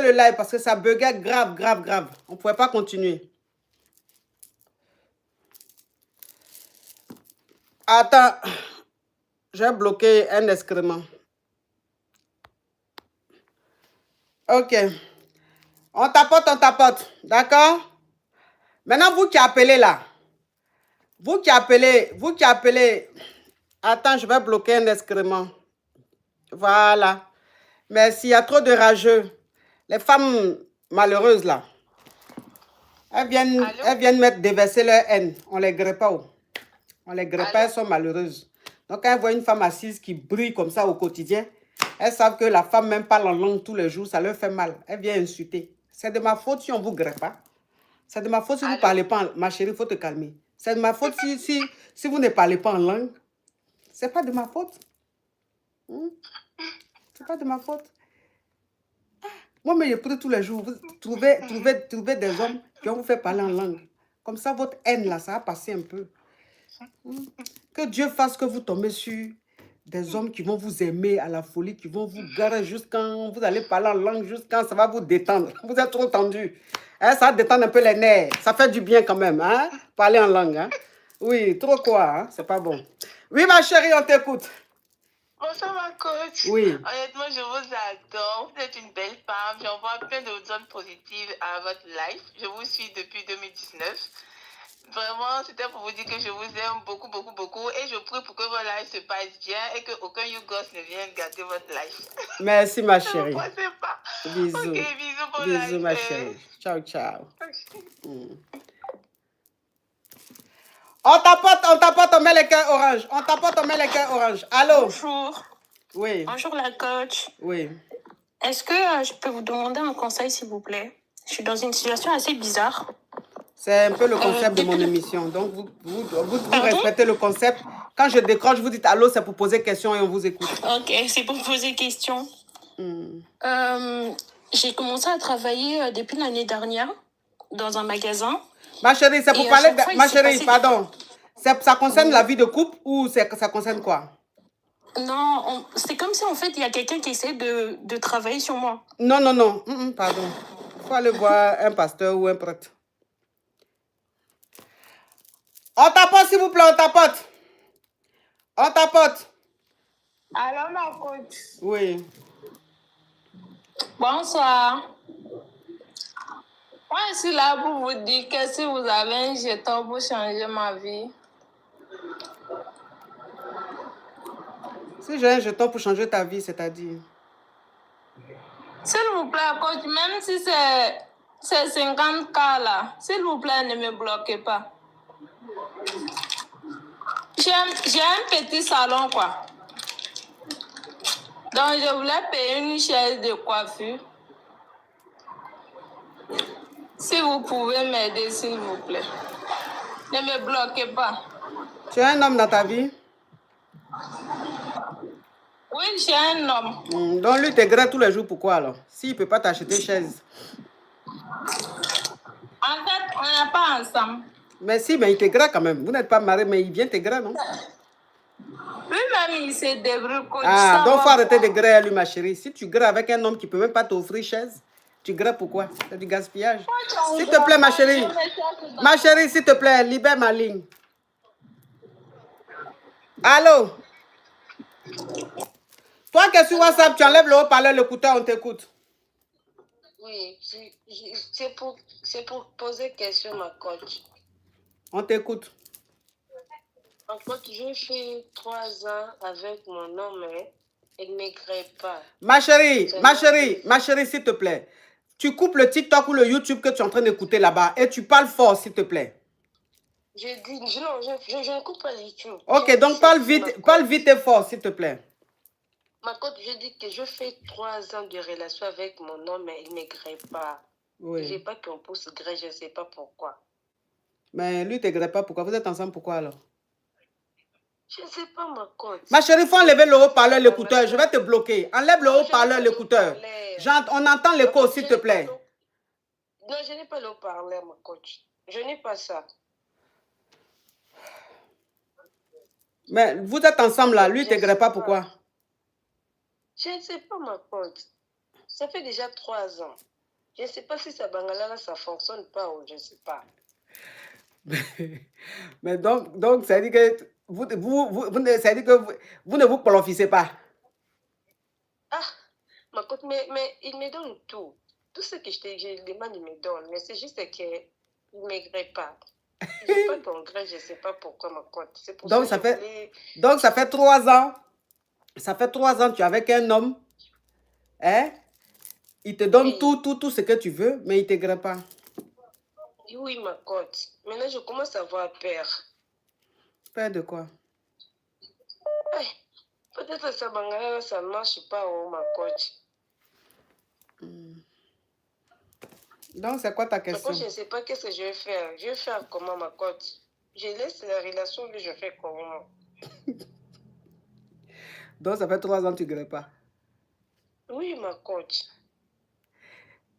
le live parce que ça buguait grave, grave, grave. On ne pouvait pas continuer. Attends, j'ai bloqué un excrément. Ok. On tapote. D'accord? Maintenant, vous qui appelez là. Vous qui appelez. Attends, je vais bloquer un excrément. Voilà. Merci, il y a trop de rageux. Les femmes malheureuses là. Elles viennent mettre déverser leur haine. On les grée pas. On les grée pas, elles sont malheureuses. Donc quand elles voient une femme assise qui brille comme ça au quotidien, elles savent que la femme même parle en langue tous les jours, ça leur fait mal. Elles viennent insulter. C'est de ma faute si on ne vous grée pas. C'est de ma faute si vous ne parlez pas. Ma chérie, il faut te calmer. C'est de ma faute si vous ne parlez pas en langue. C'est pas de ma faute. C'est pas de ma faute. Moi, mais je prie tous les jours, vous trouvez des hommes qui vont vous faire parler en langue. Comme ça, votre haine, là, ça va passer un peu. Que Dieu fasse que vous tombez sur des hommes qui vont vous aimer à la folie, qui vont vous garer jusqu'à vous allez parler en langue, jusqu'à ça va vous détendre. Vous êtes trop tendu. Hein, ça va détendre un peu les nerfs. Ça fait du bien quand même, hein? Parler en langue, hein? Oui, trop quoi, hein? C'est pas bon. Oui, ma chérie, on t'écoute. Bonsoir ma coach. Oui. Honnêtement, je vous adore. Vous êtes une belle femme. J'envoie plein de zones positives à votre life. Je vous suis depuis 2019. Vraiment, c'était pour vous dire que je vous aime beaucoup, beaucoup, beaucoup. Et je prie pour que votre life se passe bien et qu'aucun YouGos ne vienne gâter votre life. Merci ma chérie. Ne me pensez pas. Bisous. Ok, bisous pour Bisous life. ma chérie. Ciao, ciao. On tapote, on met les cœurs orange. On tapote, on met les cœurs orange. Allô? Bonjour. Oui. Bonjour la coach. Oui. Est-ce que je peux vous demander un conseil, s'il vous plaît? Je suis dans une situation assez bizarre. C'est un peu le concept de mon émission. Donc, vous respectez le concept. Quand je décroche, vous dites allô, c'est pour poser question et on vous écoute. Ok, c'est pour poser question. J'ai commencé à travailler depuis l'année dernière dans un magasin. Ma chérie, c'est pour parler de... Ma chérie, pardon. Ça concerne la vie de couple ou ça concerne quoi? Non, c'est comme si en fait, il y a quelqu'un qui essaie de travailler sur moi. Non, non, non. Pardon. Il faut aller voir un pasteur ou un prêtre. On tapote, s'il vous plaît, on tapote. On tapote. Alors ma coach. Oui. Bonsoir. Moi, je suis là pour vous dire que si vous avez un jeton pour changer ma vie. Si j'ai un jeton pour changer ta vie, c'est-à-dire? S'il vous plaît, coach, même si c'est 50 cas là, s'il vous plaît, ne me bloquez pas. J'ai un petit salon, quoi. Donc, je voulais payer une chaise de coiffure. Si vous pouvez m'aider, s'il vous plaît. Ne me bloquez pas. Tu as un homme dans ta vie? Oui, j'ai un homme. Donc, lui t'aigresse tous les jours, pourquoi alors? S'il ne peut pas t'acheter chaise. En fait, on n'est pas ensemble. Mais si, mais il t'aigresse quand même. Vous n'êtes pas mariés, mais il vient t'aigrer, non? Lui-même, il se débrouille. Ah, donc il faut arrêter de griller, lui, ma chérie. Si tu grilles avec un homme qui ne peut même pas t'offrir chaise, tu grilles pourquoi? C'est du gaspillage. S'il te plaît, ma chérie. Ma chérie, s'il te plaît, libère ma ligne. Allô? Toi qui es sur WhatsApp, tu enlèves le haut-parleur, l'écouteur, on t'écoute. Oui, c'est pour poser question, ma coach. On t'écoute. En fait, j'ai fait 3 ans avec mon homme, mais il ne m'écrit pas. Ma chérie, s'il te plaît. Tu coupes le TikTok ou le YouTube que tu es en train d'écouter là-bas et tu parles fort, s'il te plaît. Je ne coupe pas le YouTube. Ok, donc parle vite et fort, s'il te plaît. Ma coach, je dis que je fais 3 ans de relation avec mon homme, mais il ne m'écrit pas. Oui. Je ne sais pas qu'on peut se griller, je ne sais pas pourquoi. Mais lui, tu ne pas pourquoi? Vous êtes ensemble pourquoi alors? Je ne sais pas, ma coach. Ma chérie, il faut enlever le haut-parleur, l'écouteur. Je vais te bloquer. Enlève le haut-parleur, l'écouteur. On entend l'écho, s'il te plaît. Non, je n'ai pas le haut-parleur, ma coach. Je n'ai pas ça. Mais vous êtes ensemble là. Lui, tu ne pas pourquoi? Je ne sais pas, ma coach. Ça fait déjà 3 ans. Je ne sais pas si ça Bangala, ça fonctionne pas ou je ne sais pas. Mais donc ça dit que ça dit que vous ne vous qualifiez pas. Ah, ma cote, mais il me donne tout. Tout ce que je demande, il me donne. Mais c'est juste qu'il ne maigrait pas. Il n'a pas d'engrais, je ne sais pas pourquoi, ma cote. C'est pour Donc ça que donc ça fait 3 ans. Ça fait 3 ans que tu es avec un homme. Hein? Il te donne oui. tout ce que tu veux, mais il ne te grée pas. Oui, ma cote. Maintenant, je commence à avoir peur. Peur de quoi? Hey, peut-être que ça Bangala, ça ne marche pas, oh, ma cote. Donc, c'est quoi ta question? Je ne sais pas qu'est-ce que je vais faire. Je vais faire comment, ma cote? Je laisse la relation, mais je fais comment? Donc, ça fait 3 ans que tu ne grées pas. Oui, ma coach.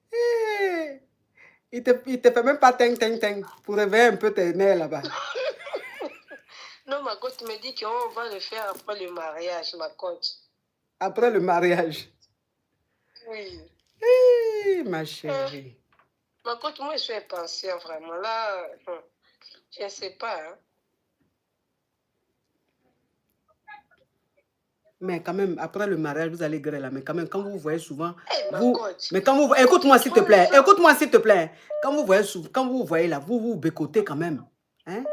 Hey, il te fait même pas ting pour réveiller un peu tes nerfs là-bas. Non, ma coach me dit qu'on va le faire après le mariage, ma coach. Après le mariage? Oui. Hey, ma chérie. Ma coach, moi, je suis impatient, vraiment. Là, je ne sais pas. Hein. Mais quand même, après le mariage, vous allez griller là. Mais quand même, quand vous voyez souvent... Hey, ma coach. Mais quand vous... Écoute-moi, s'il te plaît. Écoute-moi, s'il te plaît. Quand vous voyez là, vous bécotez quand même. Hein?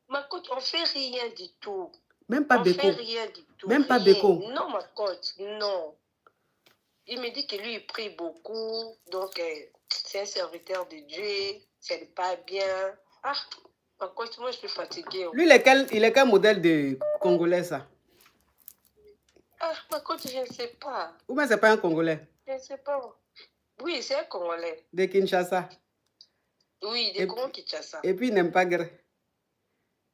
Ma coach, on ne fait rien du tout. Même pas béco. On ne fait rien du tout. Même pas rien. béco. Non, ma coach, non. Il me dit que lui, il prie beaucoup. Donc, c'est un serviteur de Dieu. C'est pas bien. Ah, ma coach, moi, je suis fatiguée. Lui, il est quel modèle de Congolais, ça? Ah, ma coach, je ne sais pas. Ou bien c'est pas un Congolais? Je ne sais pas. Oui, c'est un Congolais. De Kinshasa? Oui, de Congo-Kinshasa. Et puis, il n'aime pas gré.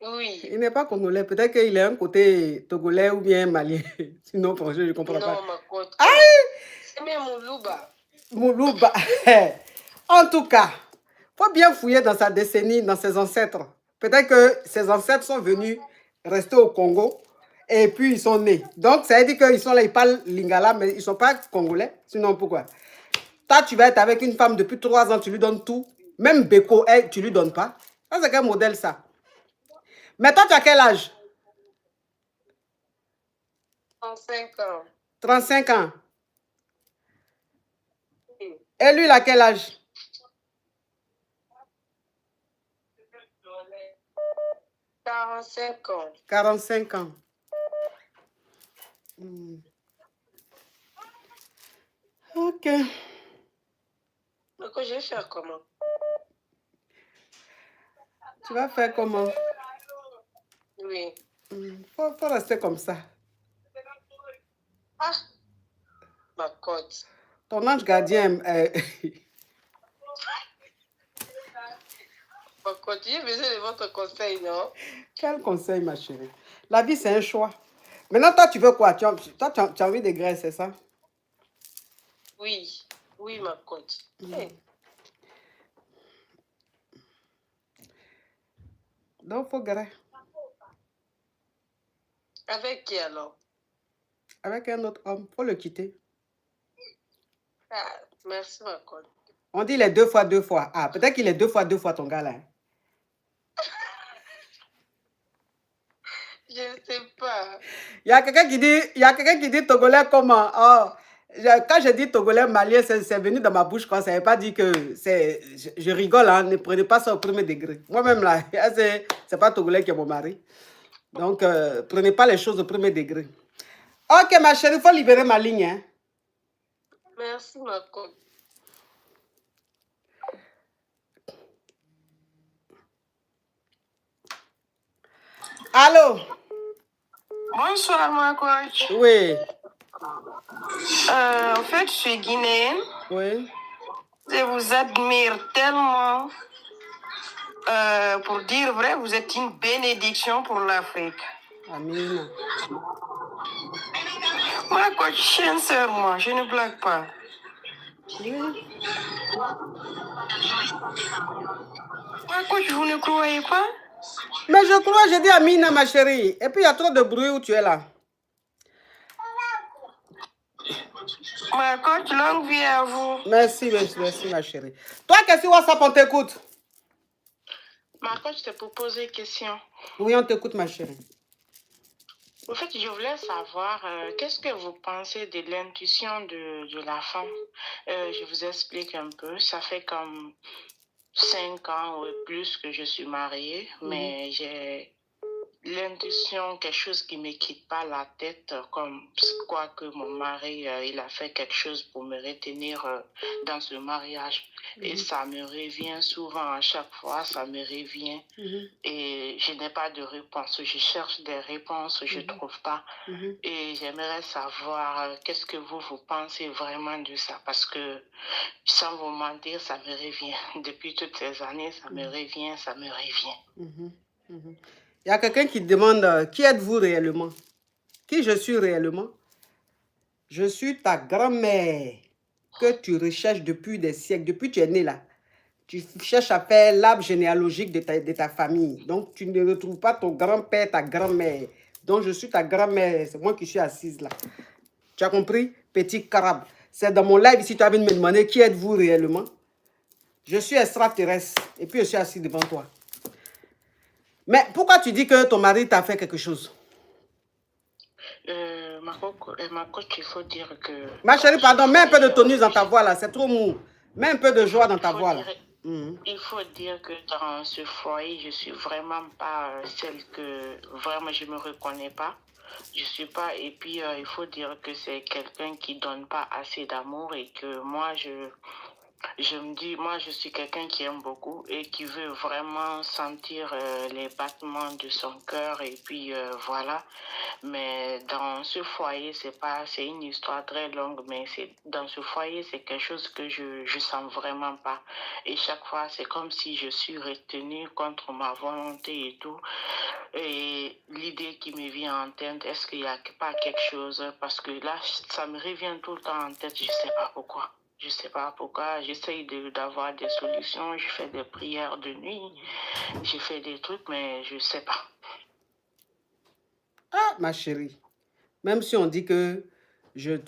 Oui. Il n'est pas Congolais. Peut-être qu'il est un côté Togolais ou bien Malien. Sinon, franchement, je ne comprends pas. Non, ma coach. C'est même Moulouba. Moulouba. En tout cas, il faut bien fouiller dans sa décennie, dans ses ancêtres. Peut-être que ses ancêtres sont venus rester au Congo et puis ils sont nés. Donc, ça veut dire qu'ils sont là, ils parlent lingala, mais ils ne sont pas congolais. Sinon, pourquoi? Toi, tu vas être avec une femme depuis 3 ans, tu lui donnes tout. Même Beko, tu ne lui donnes pas. Ça, c'est quel modèle, ça? Mais toi, tu as quel âge? 35 ans. 35 ans. Oui. Et lui, il a quel âge? 45 ans. 45 ans. Ok. Donc, je vais faire comment? Tu vas faire comment? Oui. Faut rester comme ça. Ah, ma coach. Ton ange gardien... Ma coach, j'ai besoin de votre conseil, non? Quel conseil, ma chérie? La vie, c'est un choix. Maintenant, toi, tu veux quoi? Tu as envie de graisse, c'est ça? Oui. Oui, ma coach. Hey. Donc, il faut graisse. Avec qui alors? Avec un autre homme. Il faut le quitter. Ah, merci, ma coach. On dit les 2 fois 2 fois. Ah, peut-être qu'il est 2 fois 2 fois ton gars là. Hein? Je ne sais pas. Il y a quelqu'un qui dit Togolais comment? Oh, quand je dis Togolais malien, c'est venu dans ma bouche. Quoi. Ça ne veut pas dire que c'est... Je rigole, hein, ne prenez pas ça au premier degré. Moi-même là, c'est pas Togolais qui est mon mari. Donc, prenez pas les choses au premier degré. Ok, ma chérie, il faut libérer ma ligne. Hein. Merci, ma coach. Allô? Bonsoir, ma coach. Oui. En fait, je suis guinéenne. Oui. Je vous admire tellement. Pour dire vrai, vous êtes une bénédiction pour l'Afrique. Amina. Ma coach, sincèrement, je ne blague pas. Oui. Ma coach, vous ne croyez pas? Mais je crois, je dis Amina, ma chérie. Et puis, il y a trop de bruit où tu es là. Ma coach, longue vie à vous. Merci, ma chérie. Toi, qu'est-ce que WhatsApp, on t'écoute? Ma coach, c'est pour poser une question. Oui, on t'écoute, ma chérie. En fait, je voulais savoir, qu'est-ce que vous pensez de l'intuition de la femme? Je vous explique un peu. Ça fait comme 5 ans ou plus que je suis mariée, mais j'ai l'intuition, quelque chose qui ne me quitte pas la tête, comme quoi que mon mari, il a fait quelque chose pour me retenir dans ce mariage. Et ça me revient souvent, à chaque fois, ça me revient. Et je n'ai pas de réponse. Je cherche des réponses, je ne trouve pas. Et j'aimerais savoir qu'est-ce que vous pensez vraiment de ça. Parce que, sans vous mentir, ça me revient. Depuis toutes ces années, ça me revient, ça me revient. Il y a quelqu'un qui demande, qui êtes-vous réellement? Qui je suis réellement? Je suis ta grand-mère que tu recherches depuis des siècles. Depuis que tu es né là, tu cherches à faire l'arbre généalogique de ta famille. Donc, tu ne retrouves pas ton grand-père, ta grand-mère. Donc, je suis ta grand-mère. C'est moi qui suis assise là. Tu as compris? Petit carabe. C'est dans mon live ici, tu as envie de me demander qui êtes-vous réellement? Je suis extraterrestre et puis je suis assis devant toi. Mais pourquoi tu dis que ton mari t'a fait quelque chose? Ma coach, il faut dire que... Ma chérie, pardon, mets un peu de tonus dans ta voix là, c'est trop mou. Mets un peu de joie dans ta voix là. Il faut dire que dans ce foyer, je suis vraiment pas celle que vraiment je me reconnais pas. Je suis pas, et puis il faut dire que c'est quelqu'un qui donne pas assez d'amour et que moi je me dis, moi je suis quelqu'un qui aime beaucoup et qui veut vraiment sentir les battements de son cœur et puis voilà. Mais dans ce foyer, c'est une histoire très longue, mais dans ce foyer, c'est quelque chose que je sens vraiment pas. Et chaque fois, c'est comme si je suis retenue contre ma volonté et tout. Et l'idée qui me vient en tête, est-ce qu'il n'y a pas quelque chose? Parce que là, ça me revient tout le temps en tête, je ne sais pas pourquoi. Je ne sais pas pourquoi. J'essaye d'avoir des solutions, je fais des prières de nuit, je fais des trucs, mais je ne sais pas. Ah, ma chérie, même si on dit que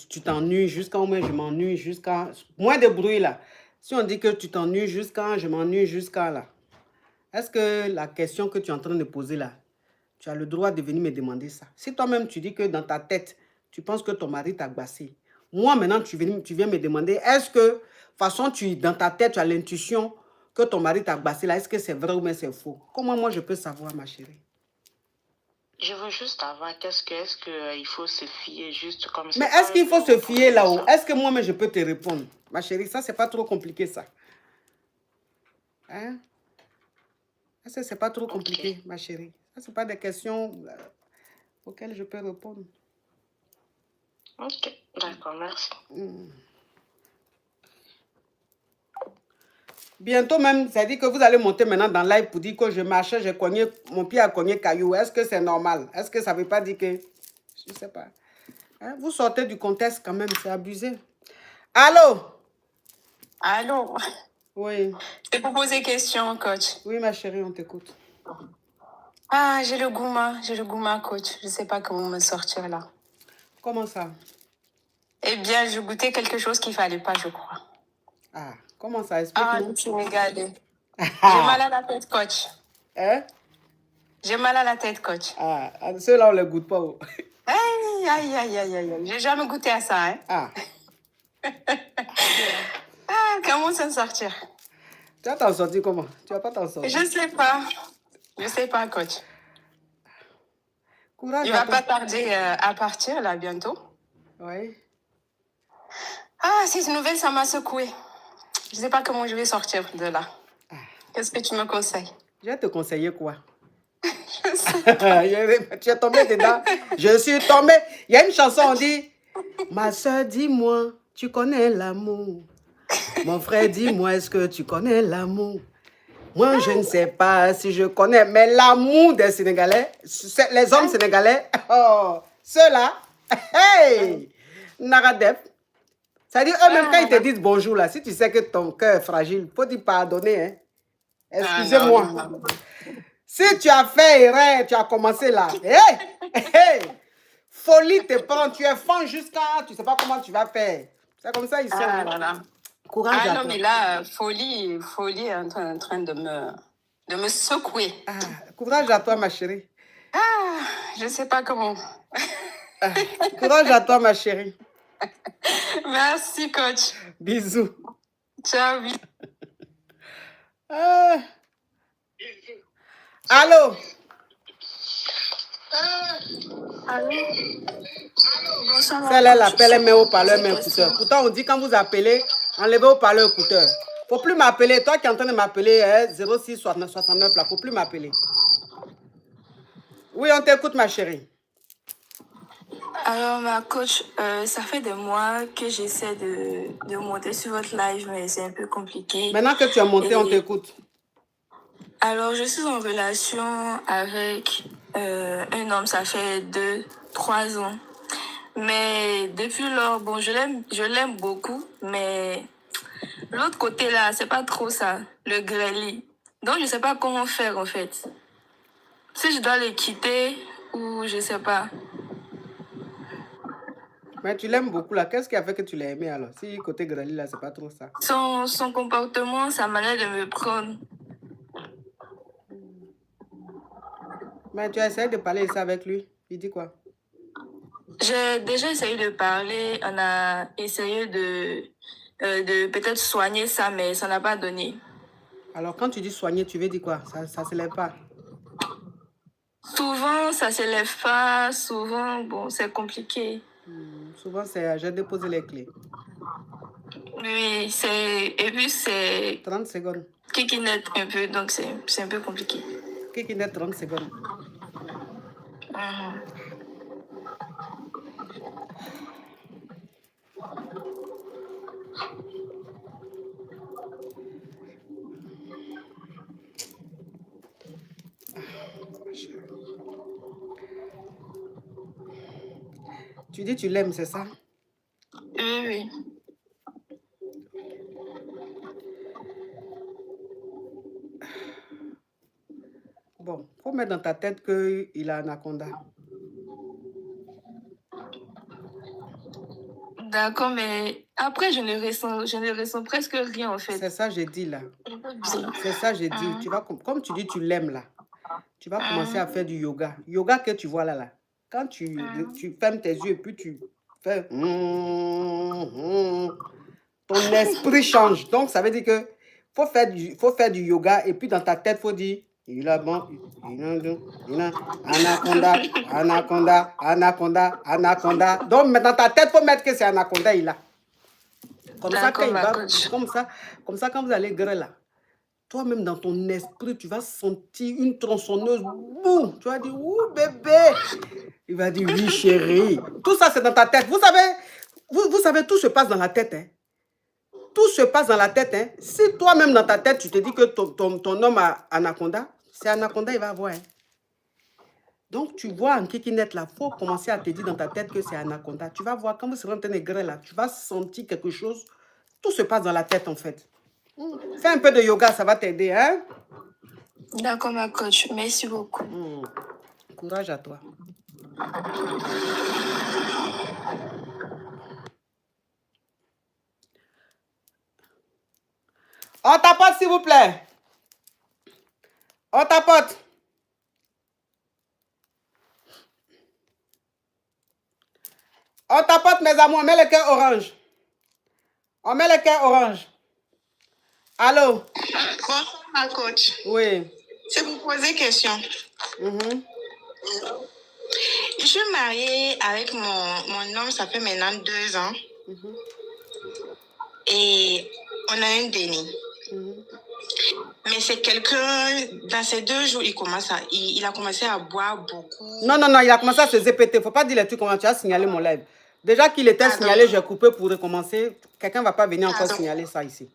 tu t'ennuies jusqu'à moi, je m'ennuie jusqu'à... Moins de bruit là. Si on dit que tu t'ennuies jusqu'à, je m'ennuie jusqu'à là. Est-ce que la question que tu es en train de poser là, tu as le droit de venir me demander ça? Si toi-même tu dis que dans ta tête, tu penses que ton mari t'a glacé, moi maintenant tu viens me demander, est-ce que, de toute façon, dans ta tête, tu as l'intuition que ton mari t'a glacé là, est-ce que c'est vrai ou bien c'est faux? Comment moi je peux savoir, ma chérie? Je veux juste savoir, est-ce qu'il faut se fier juste comme ça? Mais est-ce qu'il faut se fier là-haut? Est-ce que moi-même je peux te répondre? Ma chérie, ça, c'est pas trop compliqué ça. Hein? Est-ce que c'est pas trop compliqué, ma chérie? Ça, c'est pas des questions auxquelles je peux répondre. Ok, d'accord, merci. Bientôt même, ça dit que vous allez monter maintenant dans live pour dire que je marchais, j'ai cogné, mon pied a cogné caillou. Est-ce que c'est normal? Est-ce que ça ne veut pas dire que... Je ne sais pas. Hein? Vous sortez du contexte quand même, c'est abusé. Allô? Allô? Oui. Je peux poser question, coach. Oui, ma chérie, on t'écoute. Ah, j'ai le gouma, coach. Je ne sais pas comment me sortir là. Comment ça? Eh bien, je goûtais quelque chose qu'il ne fallait pas, je crois. Ah, comment ça? Explique-nous. Ah, tu me regardes. J'ai mal à la tête, coach. Hein? J'ai mal à la tête, coach. Ah, ceux-là, on ne les goûte pas. Aïe. J'ai jamais goûté à ça, hein. Ah. Ah, comment s'en sortir? Tu vas t'en sortir comment? Tu vas pas t'en sortir? Je ne sais pas, coach. Courage. Il va pas tarder à partir, là, bientôt. Oui. Ah, cette nouvelle, ça m'a secoué. Je ne sais pas comment je vais sortir de là. Qu'est-ce que tu me conseilles? Je vais te conseiller quoi? Je sais. Tu es tombé dedans. Je suis tombée. Il y a une chanson, on dit, ma soeur, dis-moi, tu connais l'amour. Mon frère, dis-moi, est-ce que tu connais l'amour? Moi, je ne sais pas si je connais, mais l'amour des Sénégalais, les hommes sénégalais, oh, ceux-là, hey, Naradep. C'est-à-dire, eux-mêmes, quand ils te disent bonjour, là, si tu sais que ton cœur est fragile, il faut t'y pardonner. Hein. Excusez-moi. Si tu as fait erreur, tu as commencé là. Hey, folie te prend, tu es fan jusqu'à, tu ne sais pas comment tu vas faire. C'est comme ça, ils sont. Ah Hein. là là. Courage Ah à non, toi. mais là, folie est en train de me secouer. Ah, courage à toi, ma chérie. Ah, je ne sais pas comment. Ah, courage à toi, ma chérie. Merci, coach. Bisous. Ciao. Ah. Allô? Bonsoir, Celle-là, elle coach. appelle, elle met au parleur, C'est met possible. écouteur. Pourtant, on dit quand vous appelez, enlevez au parleur écouteur. Faut plus m'appeler. Toi qui es en train de m'appeler, 06 69 là, faut plus m'appeler. Oui, on t'écoute, ma chérie. Alors, ma coach, ça fait des mois que j'essaie de monter sur votre live, mais c'est un peu compliqué. Maintenant que tu as monté, on Et t'écoute. alors, je suis en relation avec un homme, ça fait 2-3 ans. Mais depuis lors, bon, je l'aime beaucoup, mais l'autre côté là, c'est pas trop ça, le grêlis. Donc, je sais pas comment faire en fait. Si je dois le quitter ou je sais pas. Mais tu l'aimes beaucoup là. Qu'est-ce qui a fait que tu l'as aimé alors? Si côté Grali là, c'est pas trop ça. Son comportement, sa manière de me prendre. Mais tu as essayé de parler ça avec lui. Il dit quoi? J'ai déjà essayé de parler, on a essayé de peut-être soigner ça, mais ça n'a pas donné. Alors quand tu dis soigner, tu veux dire quoi? Ça se lève pas. Souvent, ça se lève pas, souvent, bon, c'est compliqué. Souvent, c'est j'ai déposé les clés. Oui, et puis c'est 30 secondes. kikinette un peu, donc c'est un peu compliqué. Qui n'est 30 secondes. Tu dis tu l'aimes, c'est ça? Oui, oui. Bon, faut mettre dans ta tête qu'il a anaconda. D'accord, mais après, je ne ressens presque rien en fait. C'est ça j'ai dit là. Un peu bizarre. C'est ça j'ai dit. Tu vas, comme tu dis tu l'aimes là, tu vas commencer à faire du yoga. Yoga que tu vois là. Quand tu fermes tes yeux et puis tu fais... ton esprit change. Donc, ça veut dire que faut faire du yoga et puis dans ta tête, il faut dire... Il a bon, il a anaconda, anaconda, anaconda, anaconda. Donc, mais dans ta tête, il faut mettre que c'est anaconda, il a. Comme ça, quand il va, comme ça, quand vous allez griller là, toi-même dans ton esprit, tu vas sentir une tronçonneuse. Boum, tu vas dire, ouh bébé. Il va dire, oui chérie. Tout ça, c'est dans ta tête. Vous savez, tout se passe dans la tête. Hein. Tout se passe dans la tête. Hein. Si toi-même dans ta tête, tu te dis que ton homme a anaconda, c'est anaconda, il va avoir. Hein. Donc, tu vois en kikinette là, il faut commencer à te dire dans ta tête que c'est anaconda. Tu vas voir, quand vous serez en train de griller là, tu vas sentir quelque chose. Tout se passe dans la tête en fait. Fais un peu de yoga, ça va t'aider. Hein? D'accord, ma coach. Merci beaucoup. Courage à toi. On tapote, s'il vous plaît. On tapote. On tapote, mes amours. On met le cœur orange. On met le cœur orange. Allô? Bonsoir, ma coach. Oui. C'est pour poser question. Je suis mariée avec mon homme, ça fait maintenant 2 ans. Et on a un déni. Mais c'est quelqu'un, dans ces 2 jours, il a commencé à boire beaucoup. Non, il a commencé à se zépeter. Il ne faut pas dire les trucs comment tu as signalé mon live. Déjà qu'il était signalé, j'ai coupé pour recommencer. Quelqu'un ne va pas venir encore signaler ça ici.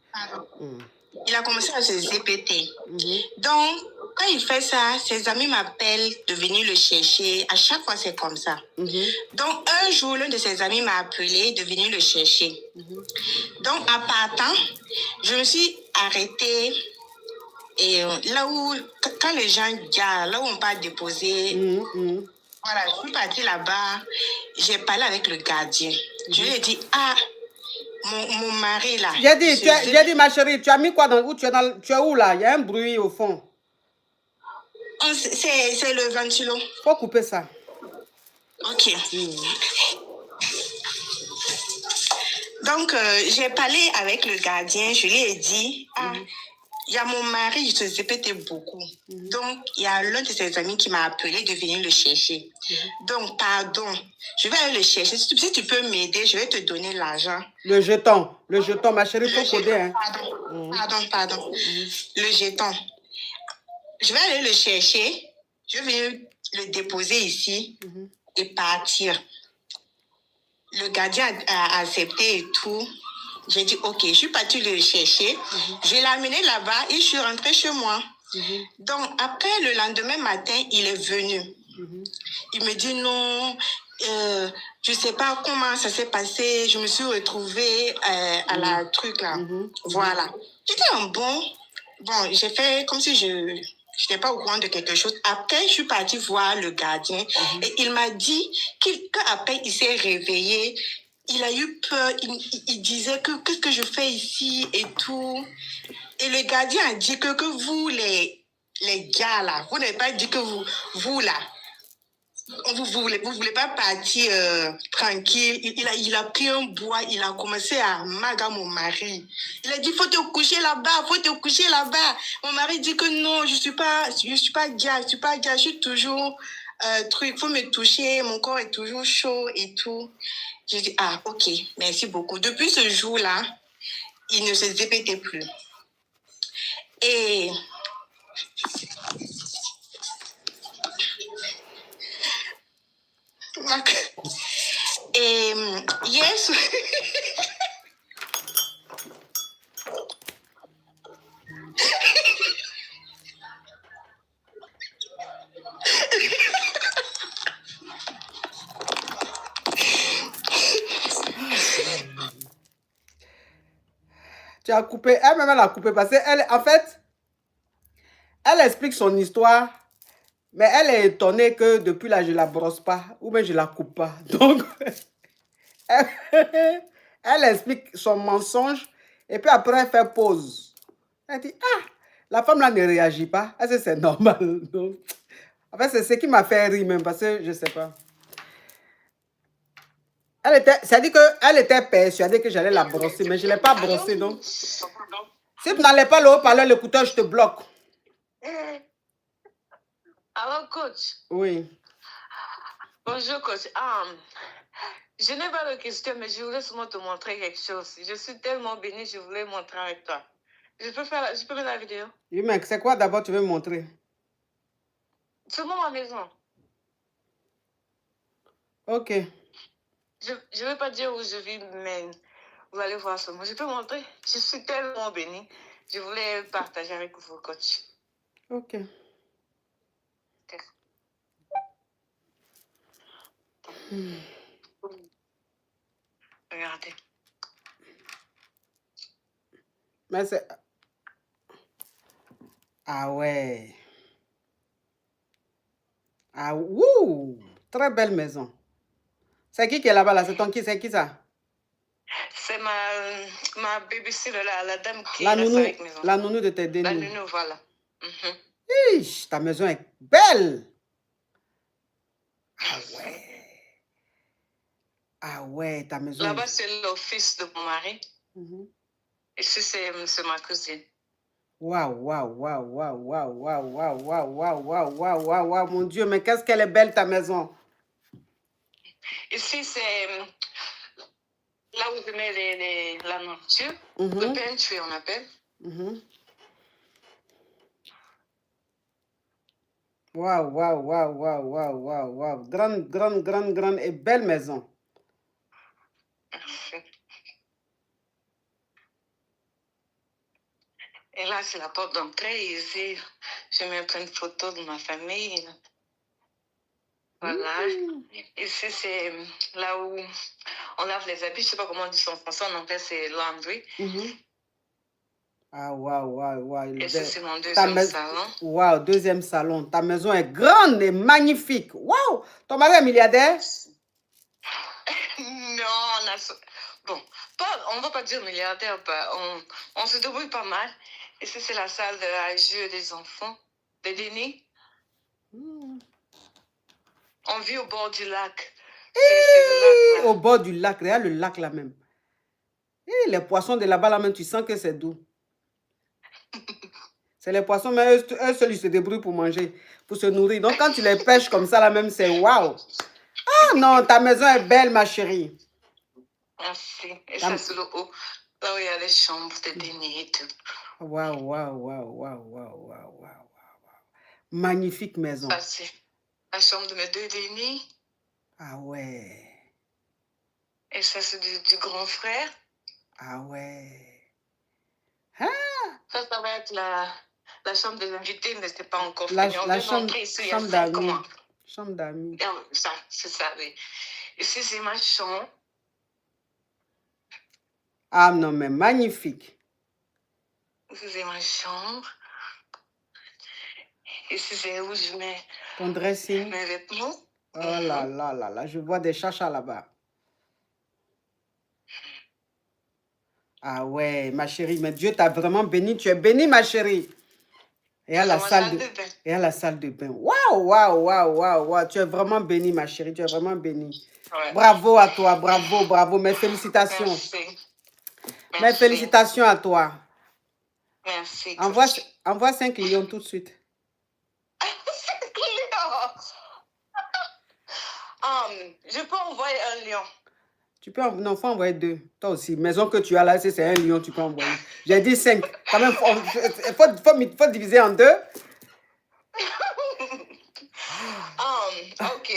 Il a commencé à se zépeter. Donc, quand il fait ça, ses amis m'appellent de venir le chercher. À chaque fois, c'est comme ça. Donc, un jour, l'un de ses amis m'a appelé de venir le chercher. Donc, en partant, je me suis arrêtée. Et là où, quand les gens garent, là où on part déposer, voilà, je suis partie là-bas. J'ai parlé avec le gardien. Je lui ai dit, mon mari là. J'ai dit, ma chérie, tu as mis quoi dans où tu es où là? Il y a un bruit au fond. C'est le ventilo. Faut couper ça. Ok. Donc, j'ai parlé avec le gardien, je lui ai dit, il y a mon mari, il se répétait beaucoup. Donc, il y a l'un de ses amis qui m'a appelé de venir le chercher. Donc, pardon, je vais aller le chercher. Si tu peux m'aider, je vais te donner l'argent. Le jeton, ma chérie, il faut coder. Hein. Pardon. Le jeton. Je vais aller le chercher, je vais venir le déposer ici et partir. Le gardien a accepté et tout. J'ai dit, ok, je suis partie le chercher. Je l'ai amené là-bas et je suis rentrée chez moi. Donc, après, le lendemain matin, il est venu. Il me dit, non, je ne sais pas comment ça s'est passé. Je me suis retrouvée à la truc là. Voilà. J'étais en bon, j'ai fait comme si je n'étais pas au courant de quelque chose. Après, je suis partie voir le gardien et il m'a dit qu'après, il s'est réveillé. Il a eu peur, il disait que qu'est-ce que je fais ici et tout. Et le gardien a dit que vous, les gars là, vous n'avez pas dit que vous là, vous voulez pas partir tranquille. Il a pris un bois, il a commencé à maga mon mari. Il a dit, faut te coucher là-bas. Mon mari dit que non, je suis pas gars, je suis toujours faut me toucher, mon corps est toujours chaud et tout. J'ai dit, ok, merci beaucoup. Depuis ce jour-là, il ne se répétait plus. Et yes. Tu as coupé, elle-même elle a coupé parce qu'elle, en fait, elle explique son histoire, mais elle est étonnée que depuis là, je ne la brosse pas, ou bien je ne la coupe pas. Donc, elle explique son mensonge, et puis après, elle fait pause. Elle dit, la femme là ne réagit pas. Est-ce que c'est normal? Donc, en fait, c'est ce qui m'a fait rire même, parce que je ne sais pas. C'est-à-dire qu'elle était persuadée que j'allais la brosser, mais je ne l'ai pas brossée, non? Si tu n'allais pas le haut-parleur, l'écouteur, je te bloque. Alors, coach. Oui. Bonjour, coach. Je n'ai pas de question, mais je voulais seulement te montrer quelque chose. Je suis tellement bénie, je voulais montrer avec toi. Je peux faire la vidéo? Oui, mec, c'est quoi d'abord tu veux me montrer? Seulement ma maison. Ok. Je ne vais pas dire où je vis, mais vous allez voir seulement. Je peux montrer? Je suis tellement bénie. Je voulais partager avec vous, coach. Ok. Regardez. Mais c'est... Ah ouais. Ah, wouh! Très belle maison. C'est qui est là-bas, là? C'est ton qui? C'est qui ça? C'est ma babysitter, la dame qui la reste nounou, avec maison. la nounou de tes deux La nounou. nounou, voilà. Ish, ta maison est belle. Ah ouais. Ah ouais, ta maison. Là-bas, c'est l'office de mon mari. Ici, c'est ma cousine. Waouh, waouh, waouh, waouh, waouh, waouh, waouh, waouh, waouh, waouh, waouh, waouh, waouh, mon Dieu, mais qu'est-ce qu'elle est belle ta maison. Ici, c'est là où je mets la nourriture. Le pantry, on appelle. Waouh, waouh, waouh, waouh, waouh, waouh, waouh. Grande, grande, grande, grande et belle maison. Merci. Et là, c'est la porte d'entrée. Ici, je mets plein de photos de ma famille. Voilà. Ici, c'est là où on lave les habits. Je ne sais pas comment on dit ça en français. En anglais, c'est laundry. Ah, waouh, waouh, waouh. Et ça, c'est mon deuxième salon. Waouh, deuxième salon. Ta maison est grande et magnifique. Waouh. Ton mari est milliardaire? Non, Bon, on ne va pas dire milliardaire, on se débrouille pas mal. Et ça, c'est la salle à jeu des enfants, des dénis. On vit au bord du lac. C'est le lac, là. Au bord du lac, regarde le lac là même. Et les poissons de là-bas, là même, tu sens que c'est doux. C'est les poissons, mais eux seuls, ils se débrouillent pour manger, pour se nourrir. Donc, quand tu les pêches comme ça, là même, c'est waouh. Ah non, ta maison est belle, ma chérie. Merci. Et ça, c'est le haut. Là où il y a les chambres, des dénis et tout. Waouh, waouh, waouh, waouh, waouh, waouh, waouh. Magnifique maison. Ça, c'est la chambre de mes 2 dénis. Ah ouais. Et ça, c'est du grand frère. Ah ouais. Ça va être la chambre des invités, mais ce n'est pas encore La fini. On vient chambre d'entrer ici, d'amis. Chambre d'amis. Ça, c'est ça, oui. Ici, c'est ma chambre. Ah non, mais magnifique. Ici, c'est ma chambre. Ici, c'est où je mets Ton dressing. mes vêtements. Oh là là là là, je vois des chachas là-bas. Ah ouais, ma chérie, mais Dieu t'a vraiment béni. Tu es bénie, ma chérie. Et à la salle de bain. Et à la salle de bain. Waouh, waouh, waouh, waouh, waouh. Tu es vraiment bénie, ma chérie. Tu es vraiment bénie. Ouais. Bravo à toi, bravo, bravo. Mes félicitations. Merci. Mes félicitations à toi. Merci. Envoie 5 lions tout de suite. 5 lions. Je peux envoyer un lion. Tu peux non, faut envoyer 2. Toi aussi, maison que tu as là, c'est un lion, tu peux envoyer. J'ai dit 5. Quand même, faut diviser en 2. Ok.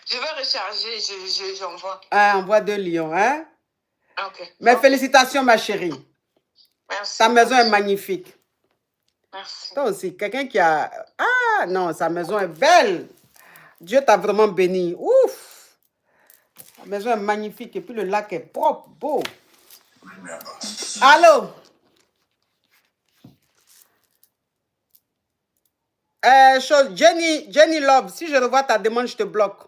Je vais recharger, j'envoie. Envoie 2 lions, hein? Ok. Mes félicitations, ma chérie. Merci. Ta maison est magnifique. Merci. Toi aussi, quelqu'un qui a... Ah non, sa maison est belle. Dieu t'a vraiment béni. Ouf! La maison est magnifique et puis le lac est propre, beau. Allô? Jenny Love, si je revois ta demande, je te bloque.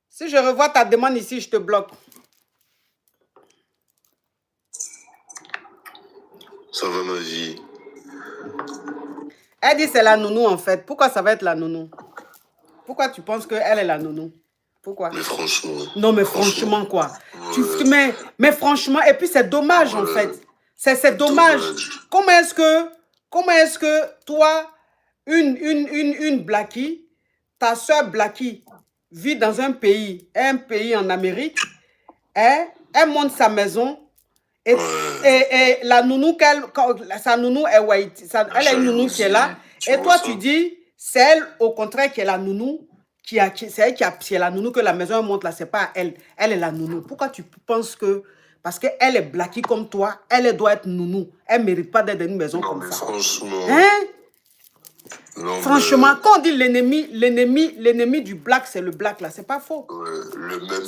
Si je revois ta demande ici, je te bloque. Ça va ma vie? Elle dit c'est la nounou en fait. Pourquoi ça va être la nounou? Pourquoi tu penses qu'elle est la nounou? Pourquoi? Mais franchement. Non, mais franchement quoi? Ouais. Mais franchement, et puis c'est dommage en fait. C'est dommage. Comment est-ce que toi, une Blackie, ta soeur Blackie, vit dans un pays en Amérique, hein, elle monte sa maison et la nounou, sa nounou est white, elle est une nounou qui est là, et toi tu dis, c'est elle au contraire qui est la nounou, c'est la nounou que la maison monte là, c'est pas elle est la nounou. Pourquoi tu penses que, parce qu'elle est Blackie comme toi, elle doit être nounou, elle ne mérite pas d'être dans une maison non, comme mais ça. Franchement. Hein? Non, franchement, quand on dit l'ennemi du black, c'est le black là, c'est pas faux. Le même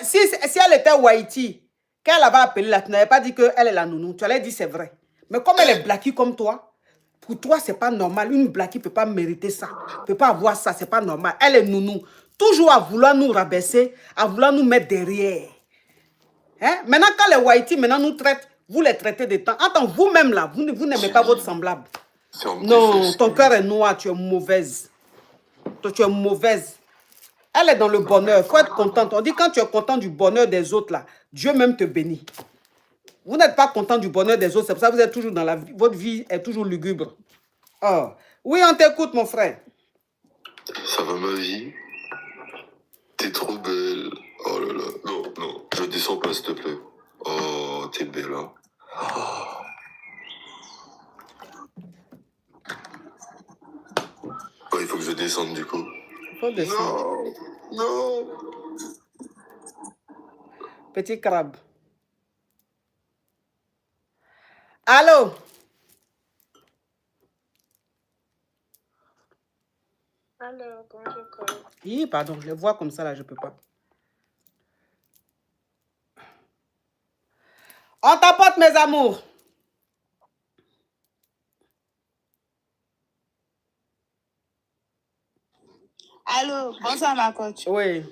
si elle était Whitey, quand elle avait appelé là, tu n'avais pas dit qu'elle est la nounou, tu allais dire c'est vrai. Mais comme elle est Blackie comme toi, pour toi, c'est pas normal. Une Blackie ne peut pas mériter ça, ne peut pas avoir ça, c'est pas normal. Elle est nounou. Toujours à vouloir nous rabaisser, à vouloir nous mettre derrière. Hein? Maintenant, quand les Whitey maintenant nous traitent, vous les traitez de temps. Attends, vous-même là, vous n'aimez pas votre semblable. Non, ton cœur est noir, tu es mauvaise. Tu es mauvaise. Elle est dans le bonheur, il faut être contente. On dit quand tu es content du bonheur des autres, là, Dieu même te bénit. Vous n'êtes pas content du bonheur des autres, c'est pour ça que vous êtes toujours dans la vie. Votre vie est toujours lugubre. Oh. Oui, on t'écoute, mon frère. Ça va ma vie? T'es trop belle. Oh là là. Non, non, je descends pas, s'il te plaît. Oh, t'es belle, hein. Oh. Oh, il faut que je descende, du coup. Il faut descendre. Non, non. Petit crabe. Allô? Alors, bonjour, Cole. Oui, pardon, je les vois comme ça, là, je peux pas. On t'apporte, mes amours. Allô, bonsoir ma coach. Oui.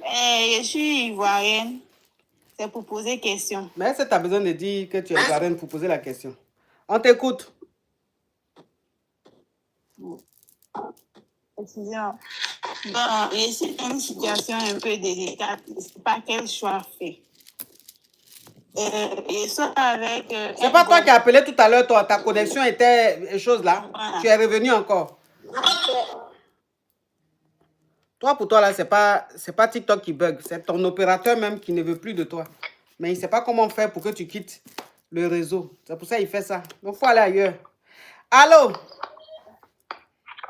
Je suis ivoirienne. C'est pour poser question. Mais est-ce que tu as besoin de dire que tu es ivoirienne pour poser la question? On t'écoute. Excusez-moi. Bon, je suis dans une situation un peu délicate. Je ne sais pas quel choix faire. Je suis avec... C'est pas toi qui as appelé tout à l'heure, ta connexion était chose là. Voilà. Tu es revenu encore. Toi, pour toi, là, c'est pas TikTok qui bug. C'est ton opérateur même qui ne veut plus de toi. Mais il ne sait pas comment faire pour que tu quittes le réseau. C'est pour ça qu'il fait ça. Donc, il faut aller ailleurs. Allô?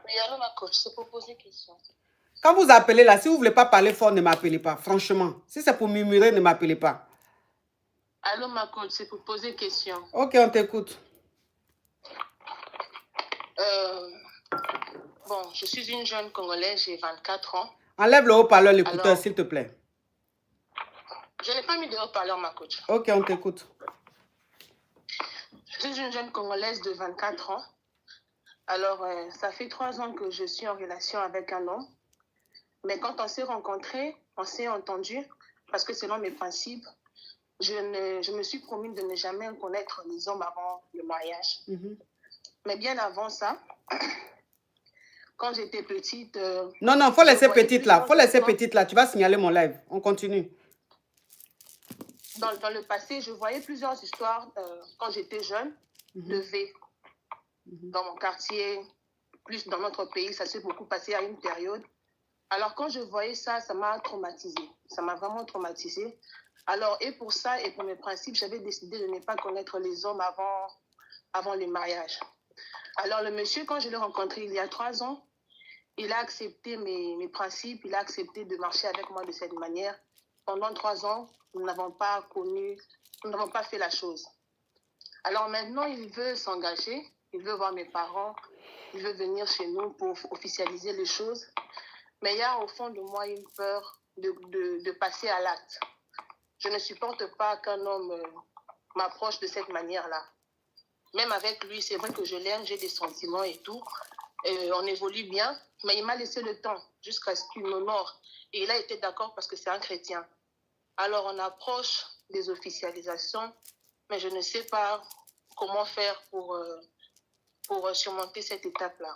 Oui, allô, ma coach, c'est pour poser question. Quand vous appelez là, si vous ne voulez pas parler fort, ne m'appelez pas. Franchement. Si c'est pour murmurer, ne m'appelez pas. Allô, ma coach, c'est pour poser question. Ok, on t'écoute. Bon, je suis une jeune Congolaise, j'ai 24 ans. Enlève le haut-parleur, l'écouteur, Alors- s'il te plaît. Je n'ai pas mis de haut-parleur, ma coach. Ok, on t'écoute. Je suis une jeune Congolaise de 24 ans. Alors, ça fait 3 ans que je suis en relation avec un homme. Mais quand on s'est rencontrés, on s'est entendus, parce que selon mes principes, je me suis promis de ne jamais connaître les hommes avant le mariage. Mais bien avant ça, quand j'étais petite... Non, non, faut laisser voyais petite là. Faut laisser plusieurs petite là. Tu vas signaler mon live. On continue. Dans le passé, je voyais plusieurs histoires quand j'étais jeune, de V. Dans mon quartier, plus dans notre pays, ça s'est beaucoup passé à une période. Alors, quand je voyais ça, ça m'a traumatisée. Ça m'a vraiment traumatisée. Alors, et pour ça, et pour mes principes, j'avais décidé de ne pas connaître les hommes avant le mariage. Alors, le monsieur, quand je l'ai rencontré il y a 3 ans, il a accepté mes principes, il a accepté de marcher avec moi de cette manière. Pendant 3 ans, nous n'avons pas fait la chose. Alors maintenant, il veut s'engager, il veut voir mes parents, il veut venir chez nous pour officialiser les choses. Mais il y a au fond de moi une peur de passer à l'acte. Je ne supporte pas qu'un homme m'approche de cette manière-là. Même avec lui, c'est vrai que je l'aime, j'ai des sentiments et tout. On évolue bien, mais il m'a laissé le temps jusqu'à ce qu'il m'honore. Et il a été d'accord parce que c'est un chrétien. Alors, on approche des officialisations, mais je ne sais pas comment faire pour surmonter cette étape-là.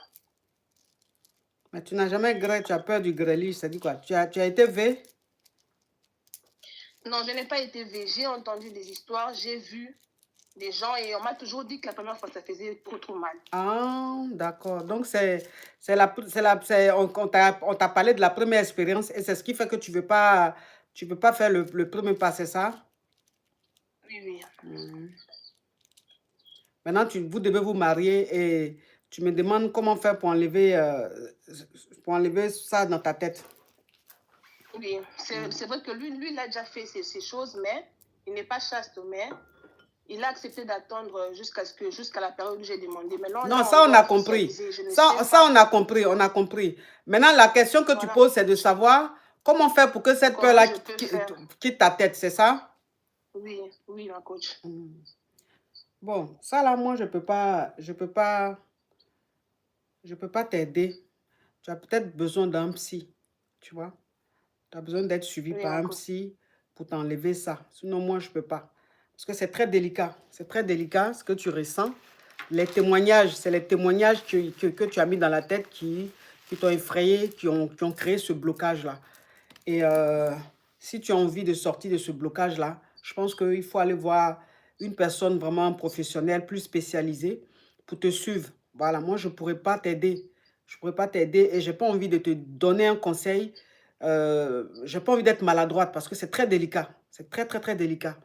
Mais tu n'as jamais grêlé, tu as peur du grêlage. Ça dit quoi? Tu as été V? Non, je n'ai pas été V. J'ai entendu des histoires, j'ai vu des gens et on m'a toujours dit que la première fois, ça faisait trop mal. Ah, d'accord. Donc, on t'a parlé de la première expérience et c'est ce qui fait que tu veux pas faire le premier pas, c'est ça? Oui. Maintenant, vous devez vous marier et tu me demandes comment faire pour enlever ça dans ta tête. Oui, c'est vrai que lui, il a déjà fait ces choses, mais il n'est pas chaste, mais il a accepté d'attendre jusqu'à la période où j'ai demandé. Mais Non, là, ça, on a compris. Ça, on a compris, on a compris. Maintenant, la question que tu poses, c'est de savoir comment faire pour que cette peur-là quitte ta tête, c'est ça? Oui, ma coach. Bon, ça là, moi, je peux pas t'aider. Tu as peut-être besoin d'un psy, tu vois. Tu as besoin d'être suivi par un psy pour t'enlever ça. Sinon, moi, je peux pas. Parce que c'est très délicat. C'est très délicat ce que tu ressens. Les témoignages, c'est les témoignages que tu as mis dans la tête qui t'ont effrayé, qui ont créé ce blocage-là. Et si tu as envie de sortir de ce blocage-là, je pense qu'il faut aller voir une personne vraiment professionnelle, plus spécialisée, pour te suivre. Voilà, moi, je ne pourrais pas t'aider. Je ne pourrais pas t'aider et je n'ai pas envie de te donner un conseil. Je n'ai pas envie d'être maladroite parce que c'est très délicat. C'est très, très, très délicat.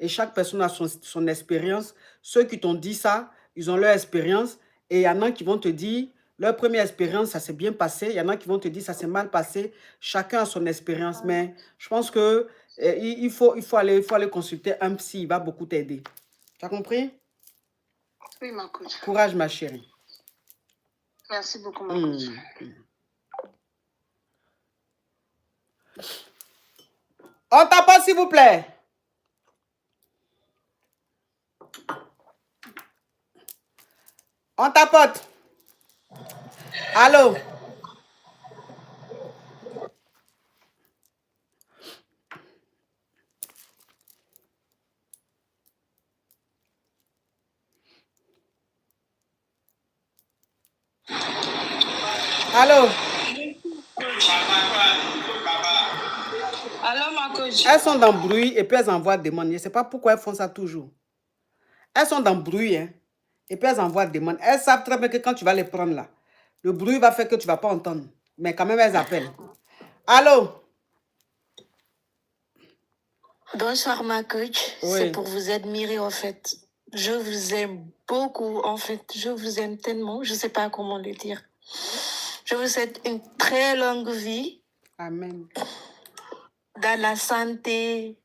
Et chaque personne a son expérience. Ceux qui t'ont dit ça, ils ont leur expérience. Et il y en a qui vont te dire, leur première expérience, ça s'est bien passé. Il y en a qui vont te dire, ça s'est mal passé. Chacun a son expérience. Mais je pense que il faut aller consulter un psy. Il va beaucoup t'aider. Tu as compris? Oui, ma coach. Courage, ma chérie. Merci beaucoup, ma coach. On t'appelle, s'il vous plaît. On tapote. Allô? Allô? Alors, ma coach. Elles sont dans le bruit et puis elles envoient des demandes. Je ne sais pas pourquoi elles font ça toujours. Elles sont dans le bruit, hein, et puis elles envoient des demandes. Elles savent très bien que quand tu vas les prendre là, le bruit va faire que tu ne vas pas entendre. Mais quand même, elles appellent. Allô? Bonsoir, ma coach. Oui. C'est pour vous admirer, en fait. Je vous aime beaucoup, en fait. Je vous aime tellement. Je ne sais pas comment le dire. Je vous souhaite une très longue vie. Amen. Dans la santé,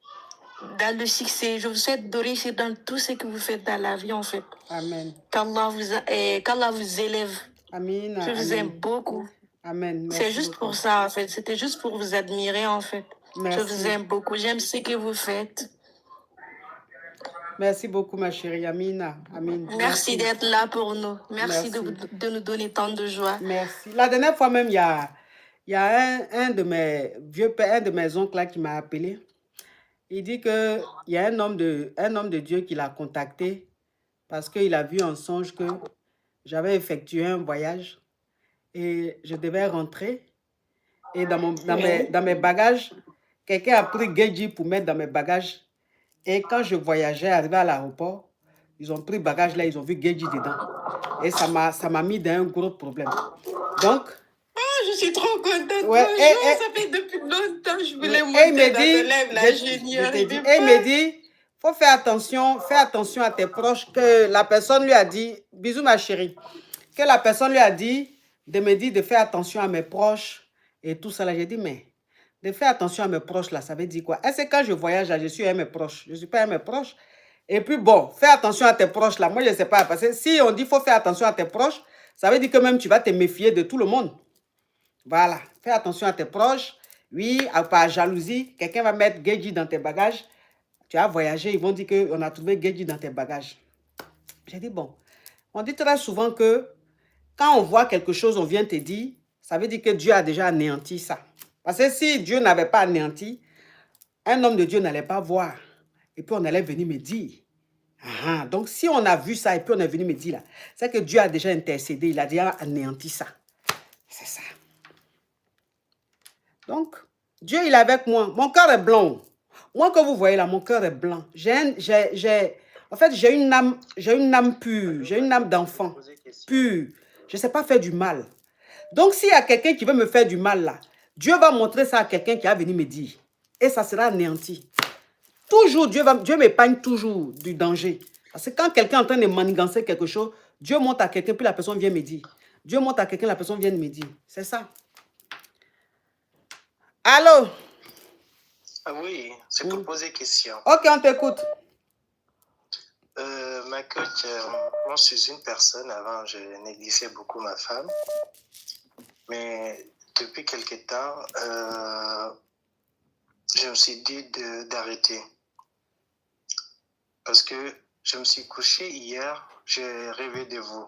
dans le succès. Je vous souhaite de réussir dans tout ce que vous faites dans la vie, en fait. Amen. Qu'Allah vous élève. Amen. Je vous aime beaucoup. Amen. C'est Merci juste beaucoup. pour ça, en fait. C'était juste pour vous admirer, en fait. Merci. Je vous aime beaucoup. J'aime ce que vous faites. Merci beaucoup, ma chérie. Amina. Amin. Merci d'être là pour nous. Merci Merci. de nous donner tant de joie. Merci. La dernière fois même, il y a un de mes vieux pères, un de mes oncles là, qui m'a appelé. Il dit qu'il y a un homme de Dieu qui l'a contacté parce qu'il a vu en songe que j'avais effectué un voyage et je devais rentrer. Et dans mes bagages, quelqu'un a pris Geji pour mettre dans mes bagages. Et quand je voyageais, arrivé à l'aéroport, ils ont pris le bagage là, ils ont vu Geji dedans. Et ça m'a mis dans un gros problème. Donc, Je suis trop contente. ouais, Ça fait depuis longtemps je voulais monter dans ce live là. Je n'y arrivais pas. il me dit, faut faire attention à tes proches, que la personne lui a dit, bisous ma chérie, que la personne lui a dit de me dire de faire attention à mes proches et tout ça là. J'ai dit, mais de faire attention à mes proches là, ça veut dire quoi? Est-ce que quand je voyage là, je suis à mes proches? Je ne suis pas à mes proches. Et puis bon, fais attention à tes proches là. Moi, je ne sais pas, parce que si on dit faut faire attention à tes proches, ça veut dire que même tu vas te méfier de tout le monde. Voilà, fais attention à tes proches. Oui, par jalousie, quelqu'un va mettre Geji dans tes bagages. Tu as voyagé, ils vont dire qu'on a trouvé Geji dans tes bagages. J'ai dit, bon, on dit très souvent que quand on voit quelque chose, on vient te dire, ça veut dire que Dieu a déjà anéanti ça. Parce que si Dieu n'avait pas anéanti, un homme de Dieu n'allait pas voir. Et puis on allait venir me dire. Donc si on a vu ça et puis on est venu me dire là, c'est que Dieu a déjà intercédé, il a déjà anéanti ça. C'est ça. Donc, Dieu, il est avec moi. Mon cœur est blanc. Moi, que vous voyez là, mon cœur est blanc. En fait, j'ai une âme pure. J'ai une âme d'enfant pure. Je ne sais pas faire du mal. Donc, s'il y a quelqu'un qui veut me faire du mal là, Dieu va montrer ça à quelqu'un qui va venir me dire. Et ça sera anéanti. Toujours, Dieu m'épargne toujours du danger. Parce que quand quelqu'un est en train de manigancer quelque chose, Dieu montre à quelqu'un, puis la personne vient me dire. Dieu montre à quelqu'un, la personne vient me dire. C'est ça. Allô? Ah oui, c'est pour poser question. Ok, on t'écoute. Ma coach, moi je suis une personne, avant je négligeais beaucoup ma femme, mais depuis quelque temps, je me suis dit d'arrêter. Parce que je me suis couché hier, j'ai rêvé de vous.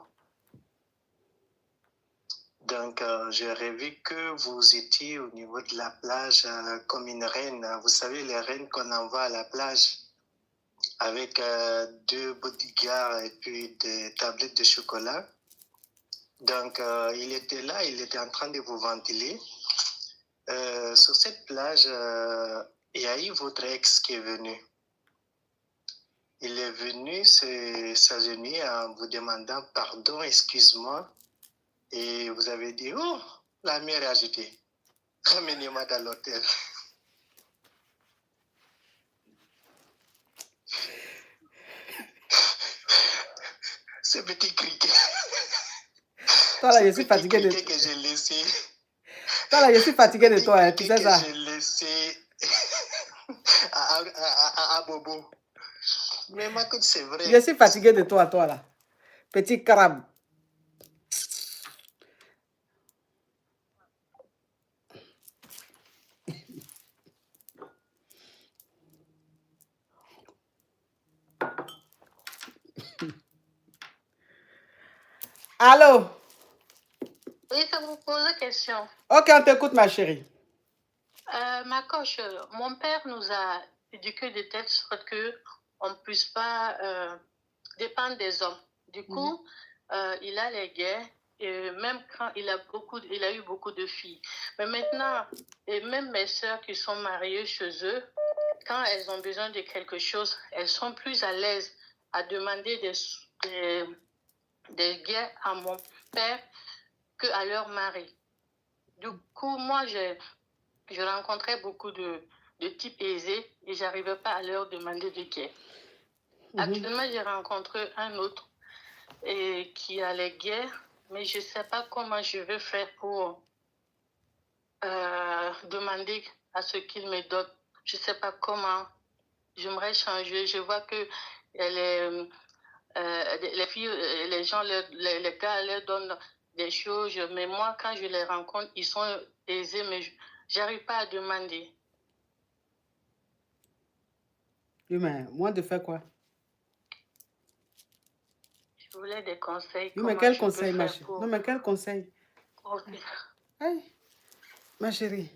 Donc, j'ai rêvé que vous étiez au niveau de la plage comme une reine. Vous savez, les reines qu'on envoie à la plage avec 2 bodyguards et puis des tablettes de chocolat. Donc, il était là, il était en train de vous ventiler. Sur cette plage, il y a eu votre ex qui est venu. Il est venu s'agenouiller en vous demandant pardon, excuse-moi. Et vous avez dit, oh, la mère est agitée. Ramenez-moi dans l'hôtel. Ce petit criquet. Toi là, je suis fatigué de toi. Que j'ai laissé. Toi là, je suis fatigué de toi, hein, tu sais ça. J'ai laissé à Bobo. Mais ma coach, c'est vrai. Je suis fatigué de toi là. Petit crabe. Allô? Oui, ça vous pose une question. Ok, on t'écoute, ma chérie. Ma coach, mon père nous a éduqués de telle sorte qu'on ne puisse pas dépendre des hommes. Du coup, il a les guerres même quand il a eu beaucoup de filles. Mais maintenant, et même mes sœurs qui sont mariées chez eux, quand elles ont besoin de quelque chose, elles sont plus à l'aise à demander des gains à mon père qu'à leur mari. Du coup, moi, je rencontrais beaucoup de types aisés et je n'arrivais pas à leur demander de gains. Actuellement, j'ai rencontré un autre qui a les guerres, mais je ne sais pas comment je vais faire pour demander à ce qu'il me donne. Je ne sais pas comment. J'aimerais changer. Je vois que les filles, les gens, les gars leur donnent des choses, mais moi, quand je les rencontre, ils sont aisés, mais je n'arrive pas à demander. Oui, mais moi, de faire quoi? Je voulais des conseils. Oui, mais quel conseil, ma chérie? Non, mais quel conseil? Aïe, ma chérie.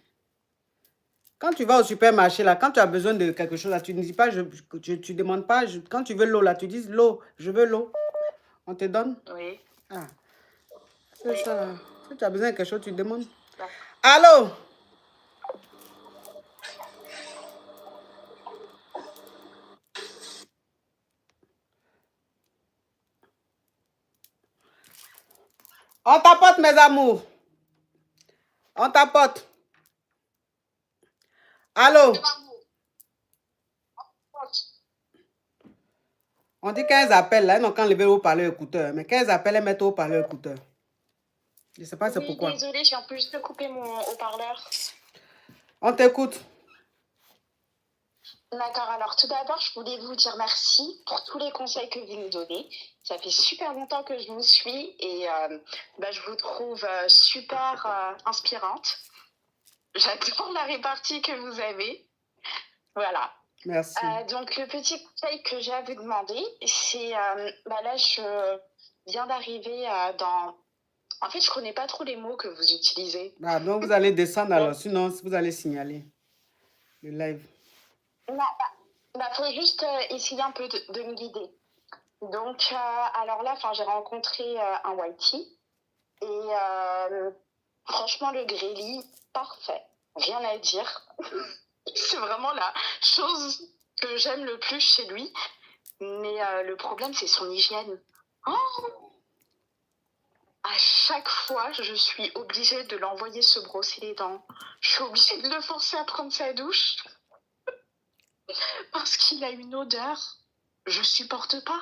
Quand tu vas au supermarché, là, quand tu as besoin de quelque chose, là, tu ne dis pas, tu demandes pas, quand tu veux l'eau, là, tu dis l'eau, je veux l'eau. On te donne? Oui. Ah, c'est ça. Si tu as besoin de quelque chose, tu demandes. Allô? On tapote, mes amours. On tapote. Allô? On dit qu'elles appellent, là, elles n'ont qu'à enlever au parleur écouteur. Mais quand elles appellent, elles mettent au parleur écouteur. Je ne sais pas c'est pourquoi. Désolée, je viens plus juste de couper mon haut-parleur. On t'écoute. D'accord, alors tout d'abord, je voulais vous dire merci pour tous les conseils que vous nous donnez. Ça fait super longtemps que je vous suis et je vous trouve super inspirante. J'adore la répartie que vous avez. Voilà. Merci. Donc, le petit conseil que j'ai à vous demander, c'est... là, je viens d'arriver dans... En fait, je ne connais pas trop les mots que vous utilisez. Ah, donc, vous allez descendre alors. Sinon, vous allez signaler le live. Non, faut juste essayer un peu de me guider. Donc, alors là, j'ai rencontré un whitey. Et franchement, le grelly, parfait. Rien à dire. C'est vraiment la chose que j'aime le plus chez lui. Mais le problème, c'est son hygiène. Oh, à chaque fois, je suis obligée de l'envoyer se brosser les dents. Je suis obligée de le forcer à prendre sa douche. Parce qu'il a une odeur. Je supporte pas.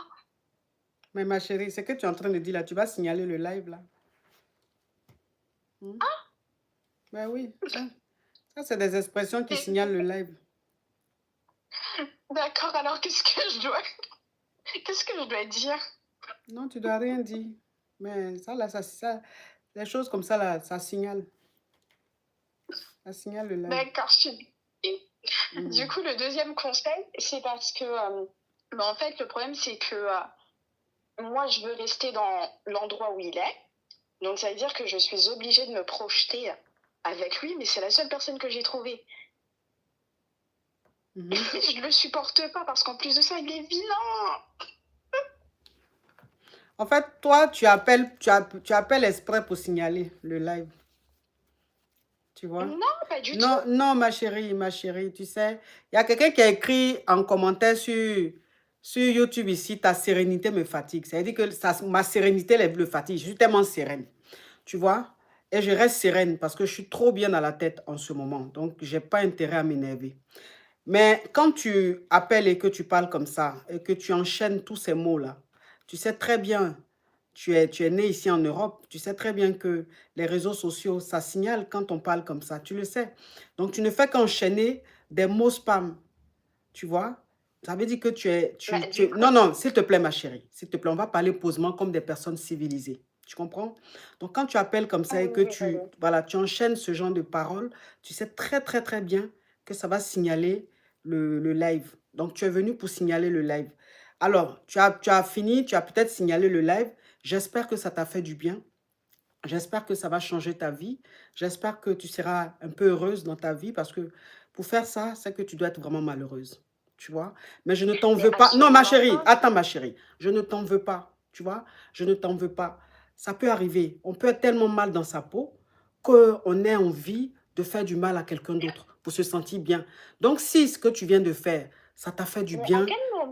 Mais ma chérie, c'est que tu es en train de dire là, tu vas signaler le live là. Ah? Ben oui. Ça c'est des expressions qui signalent le live. D'accord, alors qu'est-ce que je dois dire? Non, tu dois rien dire. Mais ça là, les choses comme ça là, ça signale. Ça signale le live. D'accord, je suis... Du coup, le deuxième conseil, c'est parce que, en fait, le problème, c'est que moi, je veux rester dans l'endroit où il est. Donc, ça veut dire que je suis obligée de me projeter avec lui, mais c'est la seule personne que j'ai trouvée. Je ne le supporte pas parce qu'en plus de ça, il est vilain. En fait, toi, tu appelles exprès pour signaler le live. Tu vois? Non, pas du tout. Non, ma chérie, tu sais, il y a quelqu'un qui a écrit en commentaire sur YouTube ici, ta sérénité me fatigue. Ça veut dire que ma sérénité le fatigue. Je suis tellement sereine, tu vois? Et je reste sereine parce que je suis trop bien dans la tête en ce moment. Donc, je n'ai pas intérêt à m'énerver. Mais quand tu appelles et que tu parles comme ça, et que tu enchaînes tous ces mots-là, tu sais très bien, tu es né ici en Europe, tu sais très bien que les réseaux sociaux, ça signale quand on parle comme ça, tu le sais. Donc, tu ne fais qu'enchaîner des mots spam, tu vois. Ça veut dire que tu es... Non, s'il te plaît, ma chérie, s'il te plaît, on va parler posément comme des personnes civilisées. Tu comprends? Donc, quand tu appelles comme ça et que tu enchaînes ce genre de paroles, tu sais très, très, très bien que ça va signaler le live. Donc, tu es venu pour signaler le live. Alors, tu as fini, tu as peut-être signalé le live. J'espère que ça t'a fait du bien. J'espère que ça va changer ta vie. J'espère que tu seras un peu heureuse dans ta vie parce que pour faire ça, c'est que tu dois être vraiment malheureuse. Tu vois? Mais je ne t'en veux pas. Non, ma chérie, attends, ma chérie. Je ne t'en veux pas. Tu vois? Je ne t'en veux pas. Ça peut arriver. On peut être tellement mal dans sa peau qu'on ait envie de faire du mal à quelqu'un d'autre pour se sentir bien. Donc, si ce que tu viens de faire, ça t'a fait du bien.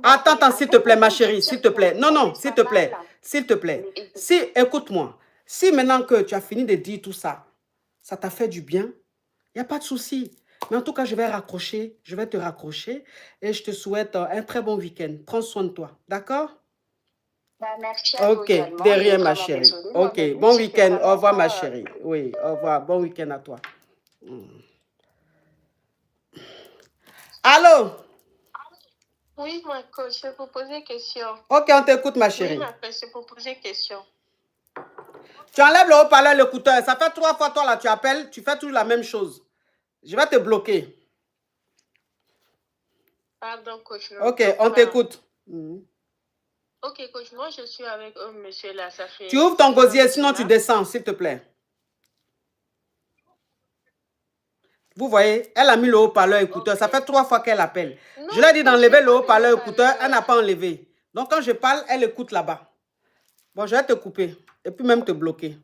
Attends, attends, s'il te plaît, ma chérie, s'il te plaît. Non, non, s'il te plaît, s'il te plaît. Si, écoute-moi. Si maintenant que tu as fini de dire tout ça, ça t'a fait du bien, il n'y a pas de souci. Mais en tout cas, je vais te raccrocher et je te souhaite un très bon week-end. Prends soin de toi, d'accord? Merci à vous Ok, également. de Et rien, ma vraiment chérie. désolée, moi, Ok, mais bon c'était week-end. Au vraiment revoir, ma pas, chérie. Oui, au revoir. Bon week-end à toi. Allô? Oui, ma coach, je vais vous poser une question. Ok, on t'écoute, ma Oui, chérie. ma coach, je vais vous poser une question. Tu enlèves le haut-parleur, l'écouteur. Ça fait 3 fois, toi, là, tu appelles, tu fais toujours la même chose. Je vais te bloquer. Pardon, coach. Ok, on t'écoute. Mhm. Ok, coach, moi, je suis avec un monsieur là, ça fait... Tu ouvres ton 6 ans gosier, de sinon tu cela. descends, s'il te plaît. Vous voyez, elle a mis le haut-parleur écouteur. Ça fait 3 fois qu'elle appelle. Non, Je lui ai dit coach, d'enlever c'est le pas le haut-parleur écouteur. Elle haut-parleur. n'a pas enlevé. Donc, quand je parle, elle écoute là-bas. Bon, je vais te couper. Et puis même te bloquer.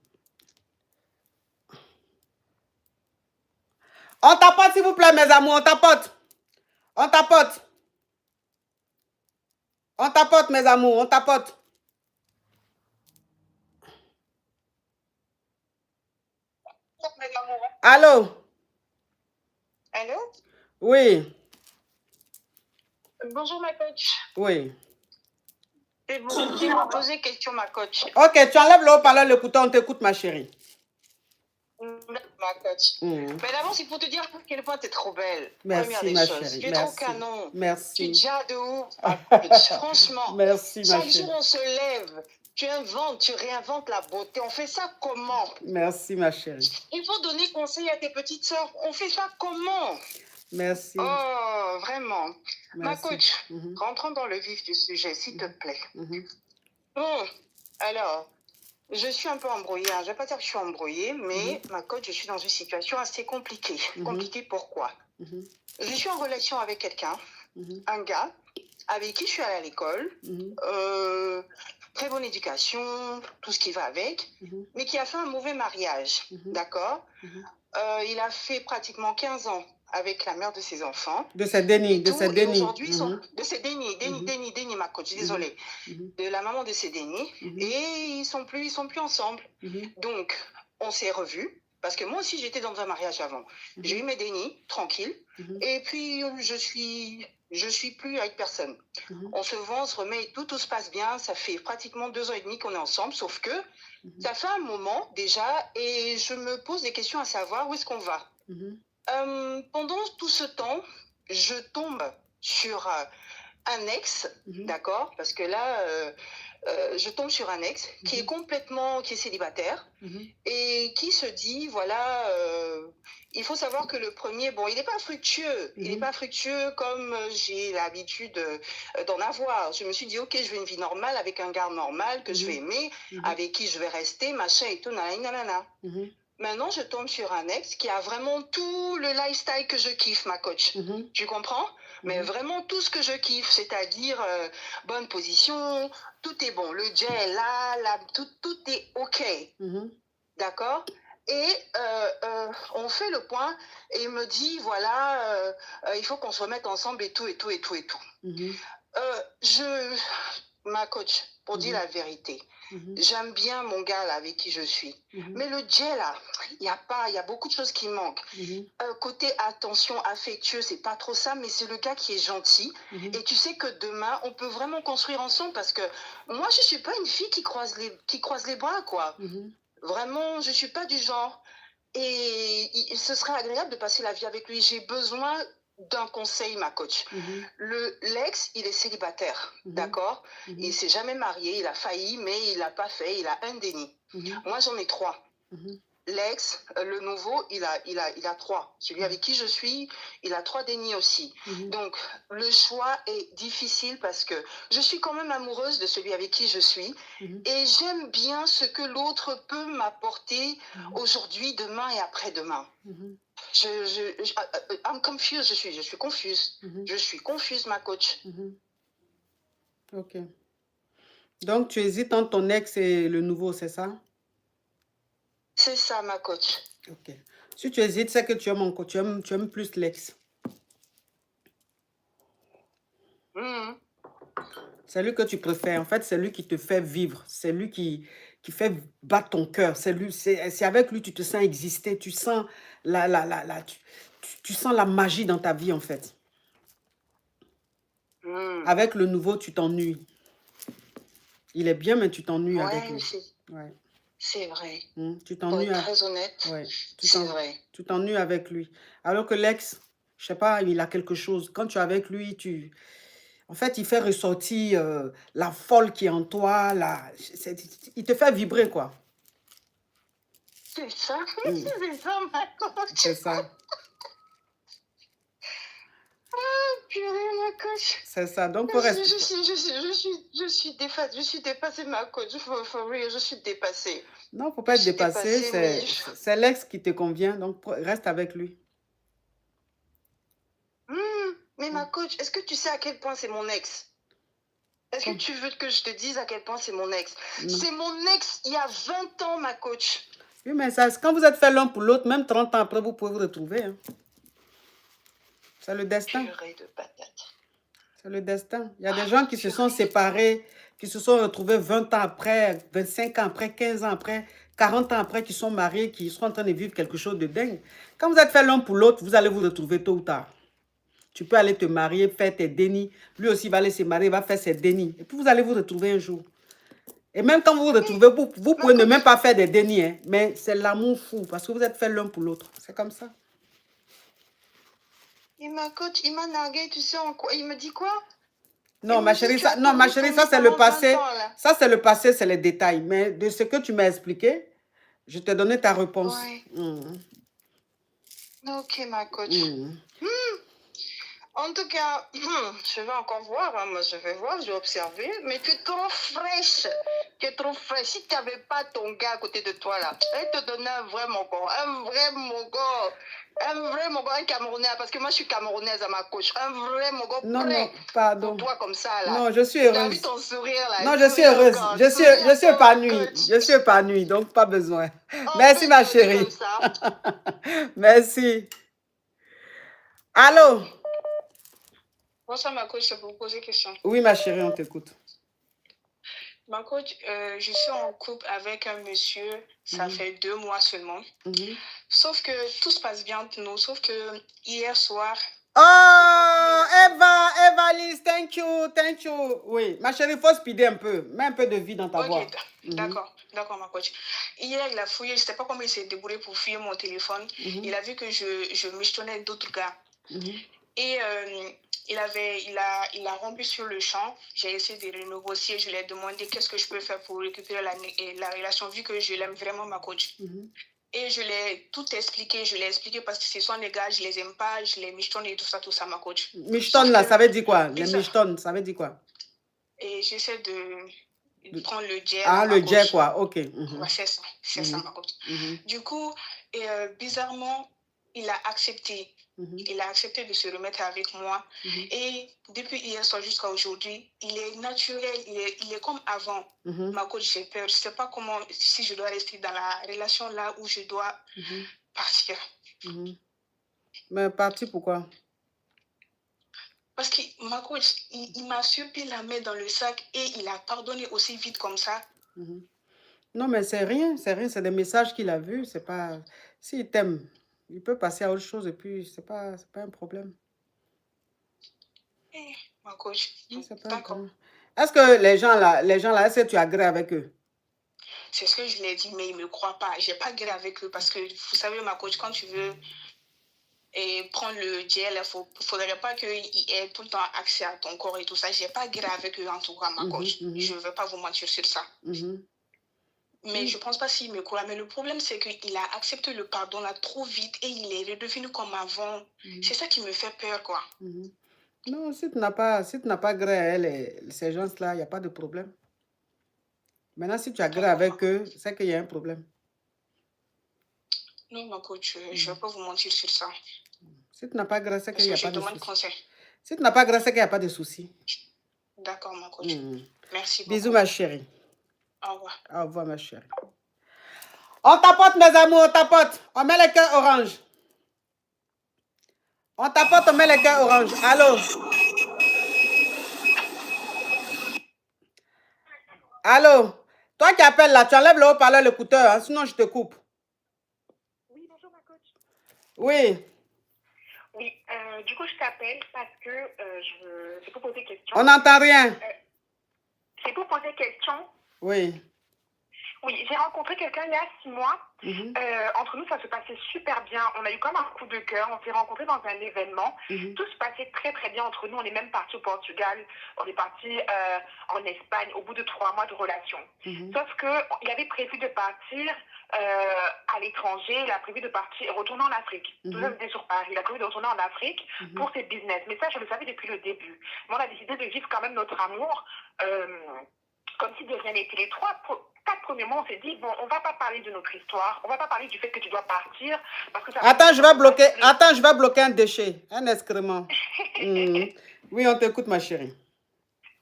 On tapote, s'il vous plaît, mes amours. On tapote. On tapote. On tapote, mes amours. On tapote. Allô? Allô? Oui. Bonjour, ma coach. Oui. Je vais vous poser une question, ma coach. Ok, tu enlèves le haut-parleur, l'écouteur. On t'écoute, ma chérie. Ma coach. Mais d'abord, c'est pour te dire à quel point tu es trop belle. Merci, Première des ma choses. chérie. Tu es trop canon. Merci. Tu es déjà de ouf, ma coach. Franchement. Merci, ma Chaque chérie. jour, on se lève. Tu inventes, tu réinventes la beauté. On fait ça comment? Merci, ma chérie. Il faut donner conseil à tes petites sœurs. On fait ça comment? Merci. Oh, vraiment. Ma Merci. coach, rentrons dans le vif du sujet, s'il te plaît. Bon, alors, je suis un peu embrouillée. Je ne vais pas dire que je suis embrouillée, mais ma coach, je suis dans une situation assez compliquée. Compliquée pourquoi? Je suis en relation avec quelqu'un, un gars, avec qui je suis allée à l'école, très bonne éducation, tout ce qui va avec, mais qui a fait un mauvais mariage, d'accord? Il a fait pratiquement 15 ans avec la mère de ses enfants. De ses dénis, de ses dénis. Aujourd'hui, de ses dénis, ma coach, désolée. De la maman de ses dénis. Et ils sont plus ensemble. Donc, on s'est revus. Parce que moi aussi, j'étais dans un mariage avant. J'ai eu mes dénis, tranquille. Et puis, je suis plus avec personne. On se voit, on se remet et tout se passe bien. Ça fait pratiquement 2 ans et demi qu'on est ensemble, sauf que ça fait un moment déjà et je me pose des questions à savoir où est-ce qu'on va. Pendant tout ce temps, je tombe sur un ex, d'accord? Parce que là, je tombe sur un ex qui est célibataire et qui se dit, voilà, il faut savoir que le premier, bon, il n'est pas fructueux. Il n'est pas fructueux comme j'ai l'habitude d'en avoir. Je me suis dit, ok, je veux une vie normale avec un gars normal que je vais aimer, avec qui je vais rester, machin et tout, nanana. Maintenant, je tombe sur un ex qui a vraiment tout le lifestyle que je kiffe, ma coach. Tu comprends? Mais vraiment tout ce que je kiffe, c'est-à-dire bonne position, tout est bon. Le gel est là, tout est OK. D'accord? Et on fait le point et il me dit, voilà, il faut qu'on se remette ensemble et tout. Ma coach, pour dire la vérité, j'aime bien mon gars là avec qui je suis. Mais le gel là, il y a beaucoup de choses qui manquent. Côté attention, affectueux, c'est pas trop ça, mais c'est le gars qui est gentil. Et tu sais que demain, on peut vraiment construire ensemble parce que moi, je suis pas une fille qui croise les bras, quoi. Vraiment, je suis pas du genre. Et ce serait agréable de passer la vie avec lui. J'ai besoin d'un conseil, ma coach. L'ex, il est célibataire, d'accord? Il s'est jamais marié, il a failli, mais il l'a pas fait, il a un déni. Moi, j'en ai 3. L'ex, le nouveau, il a 3. Celui avec qui je suis, il a 3 dénis aussi. Donc, le choix est difficile parce que je suis quand même amoureuse de celui avec qui je suis et j'aime bien ce que l'autre peut m'apporter aujourd'hui, demain et après-demain. I'm confused, je suis confuse. Je suis confuse, ma coach. Ok. Donc, tu hésites entre ton ex et le nouveau, c'est ça? C'est ça, ma coach. Ok. Si tu hésites, c'est que tu aimes, tu aimes plus l'ex. C'est lui que tu préfères. En fait, c'est lui qui te fait vivre. C'est lui qui fait battre ton cœur. C'est avec lui que tu te sens exister. Tu sens tu sens la magie dans ta vie, en fait. Avec le nouveau, tu t'ennuies. Il est bien, mais tu t'ennuies avec lui. Ouais. C'est vrai. Tu Pour t'ennuies. être très honnête, Ouais. c'est vrai. Tu t'ennuies avec lui. Alors que l'ex, je sais pas, il a quelque chose. Quand tu es avec lui, en fait, il fait ressortir la folle qui est en toi. Il te fait vibrer, quoi. C'est ça, c'est ça, ma coach. C'est ça. Purée, ma coach. C'est ça. Donc, pour rester. Je suis dépassée, ma coach. For real, je suis dépassée. Non, faut pas être dépassé. C'est l'ex qui te convient. Donc, reste avec lui. Mais ma coach, est-ce que tu sais à quel point c'est mon ex? Est-ce que tu veux que je te dise à quel point c'est mon ex? C'est mon ex il y a 20 ans, ma coach. Oui, mais ça, quand vous êtes fait l'un pour l'autre, même 30 ans après, vous pouvez vous retrouver. Hein. C'est le destin. Purée de patates. C'est le destin. Il y a des gens qui se sont séparés, qui se sont retrouvés 20 ans après, 25 ans après, 15 ans après, 40 ans après, qui sont mariés, qui sont en train de vivre quelque chose de dingue. Quand vous êtes fait l'un pour l'autre, vous allez vous retrouver tôt ou tard. Tu peux aller te marier, faire tes dénis. Lui aussi va aller se marier, va faire ses dénis. Et puis vous allez vous retrouver un jour. Et même quand vous vous retrouvez, vous pouvez ne même pas faire des dénis. Hein, mais c'est l'amour fou parce que vous êtes fait l'un pour l'autre. C'est comme ça. Et ma coach, il m'a nargué, tu sais en quoi? Il me dit quoi? Non, ma chérie, ça c'est le passé. Ça, c'est le passé, c'est les détails. Mais de ce que tu m'as expliqué, je t'ai donné ta réponse. Ouais. Ok, ma coach. En tout cas, je vais encore voir. Hein. Moi, je vais voir, je vais observer. Mais tu es trop fraîche. Tu es trop fraîche. Si tu n'avais pas ton gars à côté de toi, là, elle te donnait un vrai mongo. Un vrai mongo. Un vrai mongo, un Camerounais. Parce que moi, je suis Camerounaise à ma coach. Un vrai mongo prêt pardon. pour toi comme ça, là. Non, je suis heureuse. T'as vu ton sourire, là? Non, je suis heureuse. Je suis épanouie. Je suis épanouie, donc pas besoin. Merci, ma chérie. Merci. Allô? Bonsoir, ma coach, c'est pour vous poser une question. Oui, ma chérie, on t'écoute. Ma coach, je suis en couple avec un monsieur, ça fait 2 mois seulement. Sauf que tout se passe bien entre nous, sauf que hier soir... Oh, Eva, Liz, thank you. Oui, ma chérie, il faut speeder un peu. Mets un peu de vie dans ta voix. D'accord, ma coach. Hier, il a fouillé, je ne sais pas comment il s'est débrouillé pour fouiller mon téléphone. Il a vu que je michetonnais d'autres gars. Et il a rompu sur le champ. J'ai essayé de renégocier. Je lui ai demandé qu'est-ce que je peux faire pour récupérer la relation, vu que je l'aime vraiment, ma coach. Et je l'ai tout expliqué. Je l'ai expliqué parce que ce sont les gars, je les aime pas, je les michetonne et tout ça, ma coach. Michetonne, là, ça veut dire quoi? Les michetonnes, ça veut dire quoi? Et j'essaie de prendre le gel. Ah, le gel, quoi, ok. Ouais, c'est ça, ma coach. Du coup, bizarrement, il a accepté. Il a accepté de se remettre avec moi. Et depuis hier soir jusqu'à aujourd'hui, il est naturel, il est comme avant. Ma coach, j'ai peur. Je ne sais pas comment, si je dois rester dans la relation là où je dois partir. Mais partir pourquoi? Parce que ma coach, il m'a surpris la main dans le sac et il a pardonné aussi vite comme ça. Non, mais c'est rien, c'est des messages qu'il a vus. C'est pas... S'il t'aime, il peut passer à autre chose et puis c'est pas un problème. Ma coach, d'accord. Est-ce que les gens là, est-ce que tu agrées avec eux? C'est ce que je l'ai dit, mais ils ne me croient pas. Je n'ai pas agré avec eux parce que, vous savez, ma coach, quand tu veux prendre le gel, il ne faudrait pas qu'ils aient tout le temps accès à ton corps et tout ça. Je n'ai pas agré avec eux, en tout cas, ma coach. Je ne veux pas vous mentir sur ça. Mais je ne pense pas s'il me croit. Mais le problème, c'est qu'il a accepté le pardon là trop vite et il est redevenu comme avant. C'est ça qui me fait peur, quoi. Non, si tu n'as pas agré à elle, ces gens-là, il n'y a pas de problème. Maintenant, si tu agrées avec eux, c'est qu'il y a un problème. Non, ma coach, je ne vais pas vous mentir sur ça. Si tu n'as pas agré, c'est qu'il n'y a pas de souci. Conseil. Si tu n'as pas agré, c'est qu'il n'y a pas de souci. D'accord, ma coach. Merci beaucoup. Bisous, ma chérie. Au revoir. Au revoir, ma chérie. On tapote, mes amours, on tapote. On met les cœurs orange. On tapote, on met les cœurs orange. Allô? Allô? Toi qui appelles là, tu enlèves le haut-parleur, l'écouteur, hein, sinon je te coupe. Oui, bonjour ma coach. Oui. Oui, du coup je t'appelle parce que c'est pour poser question. On n'entend rien. C'est pour poser question. Oui. Oui, j'ai rencontré quelqu'un il y a 6 mois. Entre nous, ça se passait super bien. On a eu comme un coup de cœur. On s'est rencontrés dans un événement. Tout se passait très, très bien entre nous. On est même parti au Portugal. On est parti en Espagne au bout de 3 mois de relation. Sauf qu'il avait prévu de partir à l'étranger. Il a prévu de partir, retourner en Afrique. Tout ça, c'était sur Paris. Il a prévu de retourner en Afrique pour ses business. Mais ça, je le savais depuis le début. Mais on a décidé de vivre quand même notre amour comme si de rien n'était. Les 4 premiers mois, on s'est dit, bon, on va pas parler de notre histoire, on va pas parler du fait que tu dois partir, parce que ça Attends, je vais bloquer un déchet, un excrément. Oui, on t'écoute, ma chérie.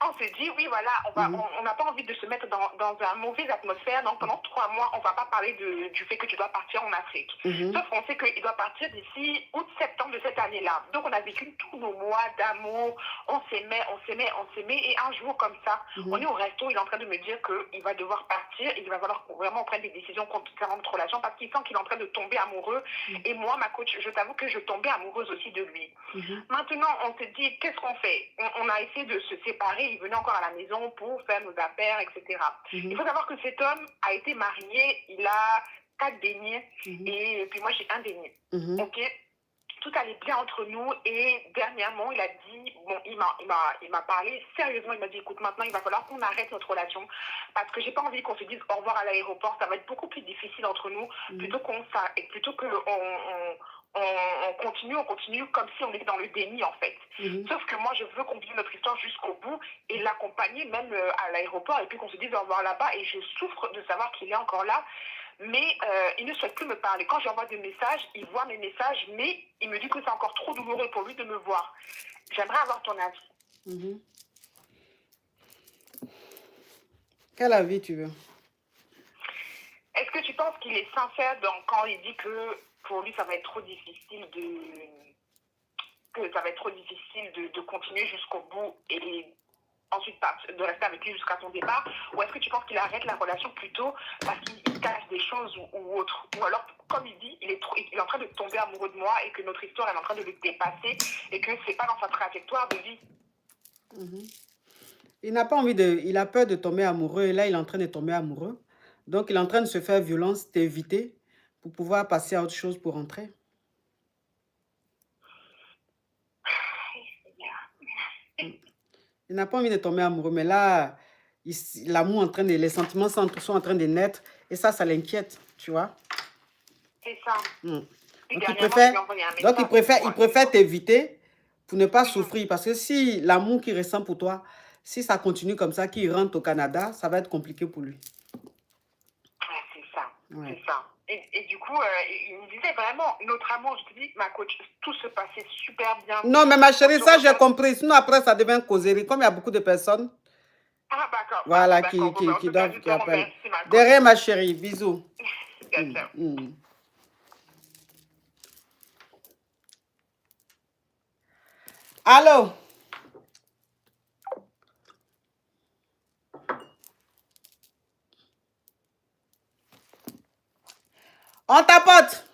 On s'est dit, oui, voilà, on n'a pas envie de se mettre dans une mauvaise atmosphère. Donc, pendant 3 mois, on ne va pas parler du fait que tu dois partir en Afrique. Sauf qu'on sait qu'il doit partir d'ici août-septembre de cette année-là. Donc, on a vécu tous nos mois d'amour. On s'aimait. Et un jour, comme ça, on est au resto. Il est en train de me dire qu'il va devoir partir. Il va falloir vraiment prendre des décisions concernant notre relation parce qu'il sent qu'il est en train de tomber amoureux. Et moi, ma coach, je t'avoue que je tombais amoureuse aussi de lui. Maintenant, on s'est dit, qu'est-ce qu'on fait? On a essayé de se séparer. Il venait encore à la maison pour faire nos affaires, etc. Il faut savoir que cet homme a été marié, il a 4 béniers et puis moi j'ai 1 bénier. Ok, tout allait bien entre nous et dernièrement il a dit, bon, il m'a parlé sérieusement, il m'a dit écoute, maintenant il va falloir qu'on arrête notre relation parce que j'ai pas envie qu'on se dise au revoir à l'aéroport, ça va être beaucoup plus difficile entre nous plutôt que on continue comme si on était dans le déni en fait. Sauf que moi je veux continuer notre histoire jusqu'au bout et l'accompagner même à l'aéroport et puis qu'on se dise au revoir là-bas et je souffre de savoir qu'il est encore là. Mais il ne souhaite plus me parler. Quand j'envoie des messages, il voit mes messages, mais il me dit que c'est encore trop douloureux pour lui de me voir. J'aimerais avoir ton avis. Quel avis tu veux? Est-ce que tu penses qu'il est sincère quand il dit que pour lui, ça va être trop difficile de continuer jusqu'au bout et ensuite de rester avec lui jusqu'à son départ? Ou est-ce que tu penses qu'il arrête la relation plutôt parce qu'il cache des choses ou autre? Ou alors, comme il dit, il est en train de tomber amoureux de moi et que notre histoire est en train de le dépasser et que c'est pas dans sa trajectoire de vie? Il n'a pas envie il a peur de tomber amoureux et là, il est en train de tomber amoureux. Donc, il est en train de se faire violence, t'éviter pour pouvoir passer à autre chose pour rentrer. Il n'a pas envie de tomber amoureux, mais là, l'amour les sentiments sont en train de naître et ça l'inquiète, tu vois. C'est ça. Donc, il préfère t'éviter pour ne pas souffrir. Parce que si l'amour qu'il ressent pour toi, si ça continue comme ça, qu'il rentre au Canada, ça va être compliqué pour lui. C'est ça. C'est ça. Et du coup, il me disait vraiment, notre amour, je te dis, ma coach, tout se passait super bien. Non, mais ma chérie, ça j'ai compris. Sinon, après, ça devient causerie. Comme il y a beaucoup de personnes. Ah, d'accord. Voilà, qui appellent. Derrière, ma chérie, bisous. Allô? On tapote.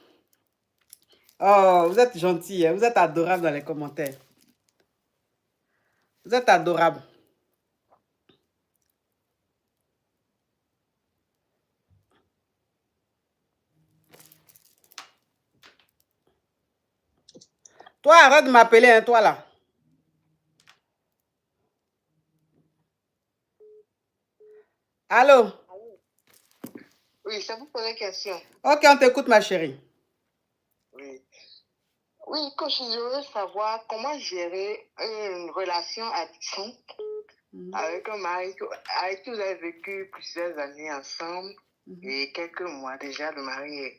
Oh, vous êtes gentils, hein? Vous êtes adorables dans les commentaires. Vous êtes adorables. Toi, arrête de m'appeler, hein, toi là. Allô? Oui, ça vous pose une question. Ok, on t'écoute, ma chérie. Oui, coach, je veux savoir comment gérer une relation à distance avec un mari avec qui vous avez vécu plusieurs années ensemble et quelques mois déjà, le mari est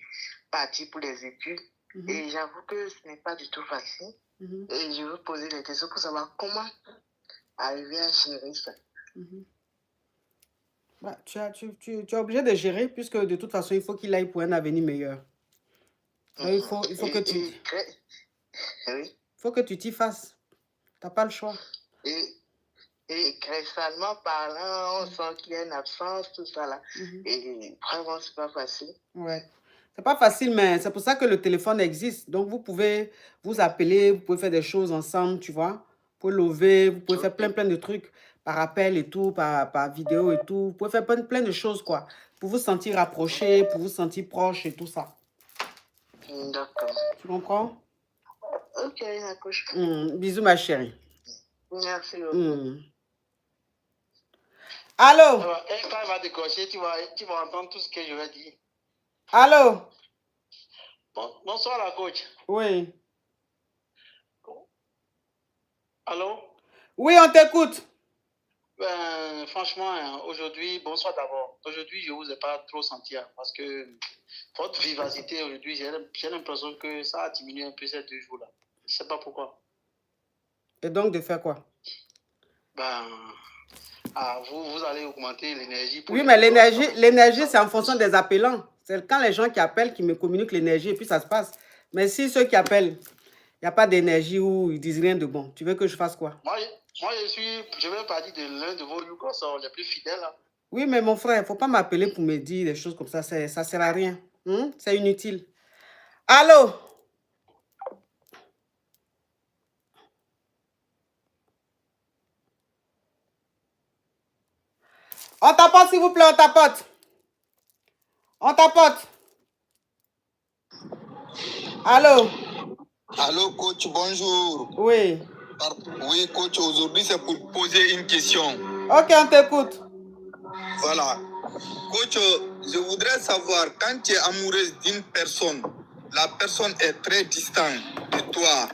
parti pour les études et j'avoue que ce n'est pas du tout facile et je veux poser des questions pour savoir comment arriver à gérer ça. Bah, tu es obligé de gérer, puisque de toute façon, il faut qu'il aille pour un avenir meilleur. Donc, il faut que tu... Oui. faut que tu t'y fasses. Tu n'as pas le choix. Et récemment parlant, on sent qu'il y a une absence, tout ça là. Et vraiment, c'est pas facile. Ouais. C'est pas facile, mais c'est pour ça que le téléphone existe. Donc, vous pouvez vous appeler, vous pouvez faire des choses ensemble, tu vois. Vous pouvez lever, vous pouvez faire plein de trucs par appel et tout, par vidéo et tout. Vous pouvez faire plein de choses, quoi. Pour vous sentir rapproché, pour vous sentir proche et tout ça. D'accord. Tu comprends? Ok, d'accord. Bisous, ma chérie. Merci beaucoup. Allô? Quand elle va décrocher, tu vas entendre tout ce que je vais dire. Allô? Bonsoir, la coach. Oui. Allô? Oui, on t'écoute. Ben, franchement, aujourd'hui, bonsoir d'abord. Aujourd'hui, je ne vous ai pas trop senti parce que votre vivacité aujourd'hui, j'ai l'impression que ça a diminué un peu ces 2 jours-là. Je ne sais pas pourquoi. Et donc, de faire quoi? Ben, vous allez augmenter l'énergie. Oui, mais l'énergie, c'est en fonction des appelants. C'est quand les gens qui appellent qui me communiquent l'énergie et puis ça se passe. Mais si ceux qui appellent, il n'y a pas d'énergie ou ils disent rien de bon, tu veux que je fasse quoi? Moi je vais partir de l'un de vos youtubeurs les plus fidèles. Là. Oui, mais mon frère, il ne faut pas m'appeler pour me dire des choses comme ça. Ça ne sert à rien. C'est inutile. Allô? On tapote, s'il vous plaît, on tapote. On tapote. Allô? Allô, coach, bonjour. Oui. Oui, coach, aujourd'hui, c'est pour poser une question. Ok, on t'écoute. Voilà. Coach, je voudrais savoir, quand tu es amoureuse d'une personne, la personne est très distante de toi.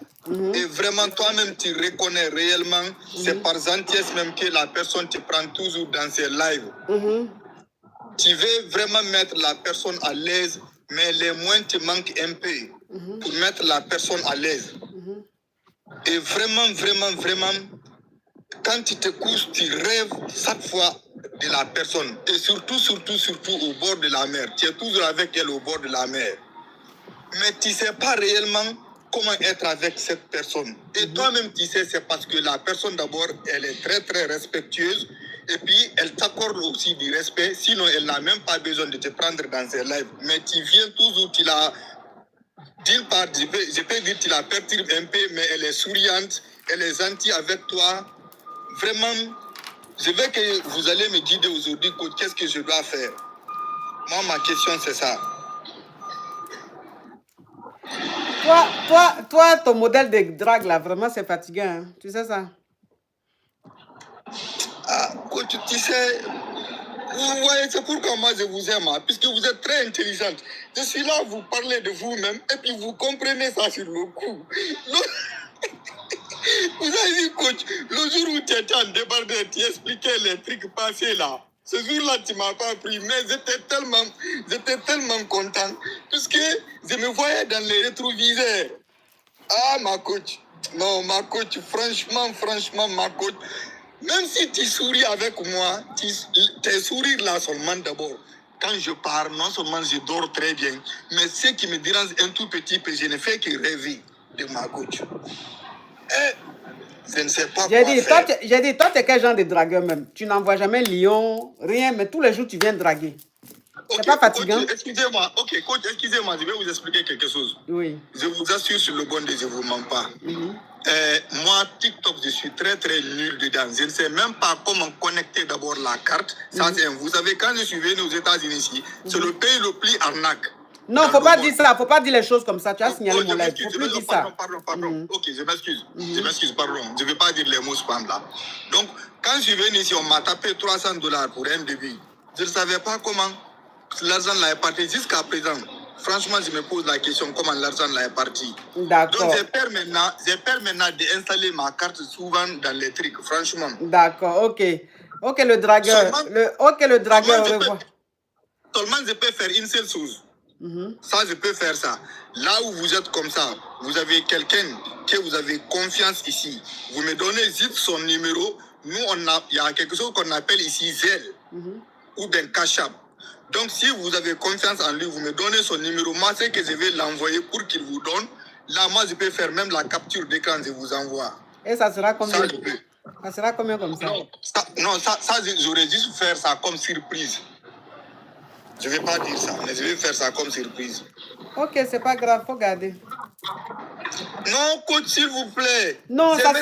Et vraiment, toi-même, tu reconnais réellement, c'est par gentillesse même que la personne te prend toujours dans ses lives. Tu veux vraiment mettre la personne à l'aise, mais les moyens te manquent un peu pour mettre la personne à l'aise. Et vraiment, quand tu te couches, tu rêves chaque fois de la personne. Et surtout au bord de la mer. Tu es toujours avec elle au bord de la mer. Mais tu ne sais pas réellement comment être avec cette personne. Et toi-même, tu sais, c'est parce que la personne, d'abord, elle est très, très respectueuse. Et puis, elle t'accorde aussi du respect. Sinon, elle n'a même pas besoin de te prendre dans ses lives. Mais tu viens toujours, tu la... D'une part, je peux dire que tu la perturbes un peu, mais elle est souriante, elle est gentille avec toi. Vraiment, je veux que vous allez me guider aujourd'hui, qu'est-ce que je dois faire. Moi, ma question, c'est ça. Toi, ton modèle de drague, là, vraiment, c'est fatigant. Hein? Tu sais ça? Ah, coach, tu sais, vous voyez, c'est pourquoi moi je vous aime, hein, puisque vous êtes très intelligente. Je suis là, vous parlez de vous-même, et puis vous comprenez ça sur le coup. Vous avez vu, coach, le jour où tu étais en débardeur, tu expliquais les trucs passés là. Ce jour-là, tu ne m'as pas pris, mais j'étais tellement content, puisque je me voyais dans les rétroviseurs. Ah, ma coach. Non, ma coach, franchement, ma coach. Même si tu souris avec moi, tes sourires là seulement d'abord. Quand je pars, non seulement je dors très bien, mais ce qui me dérange un tout petit peu, je ne fais que rêver de ma coach. Et je ne sais pas quoi faire. J'ai dit, toi, tu es quel genre de dragueur même? Tu n'envoies jamais lion, rien, mais tous les jours, tu viens draguer. C'est pas fatigant? Excusez-moi, coach, excusez-moi, je vais vous expliquer quelque chose. Oui. Je vous assure sur le bon Dieu, je ne vous mens pas. Moi, TikTok, je suis très, très nul dedans. Je ne sais même pas comment connecter d'abord la carte. Ça, vous savez, quand je suis venu aux États-Unis ici, c'est le pays le plus arnaque. Non, il ne faut pas dire ça, il ne faut pas dire les choses comme ça. Tu as signalé mon live. Il ne faut plus dire ça. Pardon. Ok, je m'excuse. Je m'excuse, pardon. Je ne vais pas dire les mots spam là. Donc, quand je suis venu ici, on m'a tapé $300 pour un débit. Je ne savais pas comment l'argent là est parti jusqu'à présent. Franchement, je me pose la question comment l'argent là est parti. D'accord. Donc, j'ai peur maintenant d'installer ma carte souvent dans les trucs, franchement. D'accord, ok. Ok, le dragueur. Le dragueur, seulement, je peux faire une seule chose. Ça, je peux faire ça. Là où vous êtes comme ça, vous avez quelqu'un que vous avez confiance ici. Vous me donnez juste son numéro. Nous, il y a quelque chose qu'on appelle ici Zelle. ou bien Cash App. Donc, si vous avez confiance en lui, vous me donnez son numéro. Moi, c'est que je vais l'envoyer pour qu'il vous donne. Là, moi, je peux faire même la capture d'écran, je vous envoie. Et ça sera combien? Ça, je peux. Ça sera combien comme ça? Non, ça j'aurais juste faire ça comme surprise. Je ne vais pas dire ça, mais je vais faire ça comme surprise. Ok, c'est pas grave, faut garder. Non, coach, s'il vous plaît. Non, ça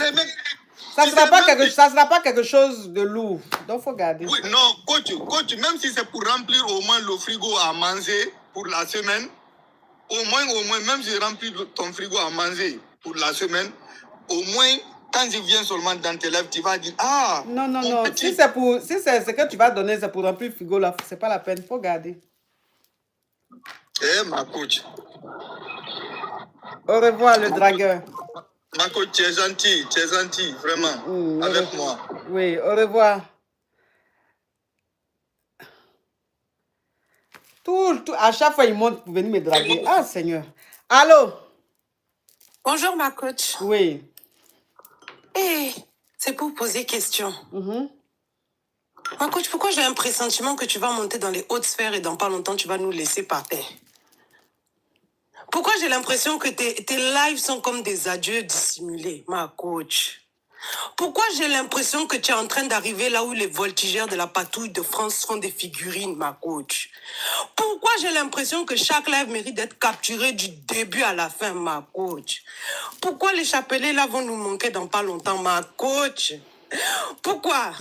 ne sera pas quelque chose de lourd. Donc, faut garder. Oui, non, coach, même si c'est pour remplir au moins le frigo à manger pour la semaine, au moins, même si je remplis ton frigo à manger pour la semaine, au moins, quand je viens seulement dans tes lèvres, tu vas dire, ah. Non. Si c'est ce que tu vas donner, c'est pour remplir le frigo, là, c'est pas la peine, faut garder. Eh, ma coach. Au revoir, le dragueur. Ma coach, tu es gentil, vraiment, avec moi. Oui, au revoir. À chaque fois, il monte pour venir me draguer. Ah, Seigneur. Allô? Bonjour, ma coach. Oui. Hey, c'est pour poser question. Ma coach, pourquoi j'ai un pressentiment que tu vas monter dans les hautes sphères et dans pas longtemps, tu vas nous laisser par terre? Pourquoi j'ai l'impression que tes lives sont comme des adieux dissimulés, ma coach? Pourquoi j'ai l'impression que tu es en train d'arriver là où les voltigeurs de la patrouille de France font des figurines, ma coach? Pourquoi j'ai l'impression que chaque live mérite d'être capturé du début à la fin, ma coach? Pourquoi les chapelets là vont nous manquer dans pas longtemps, ma coach? Pourquoi?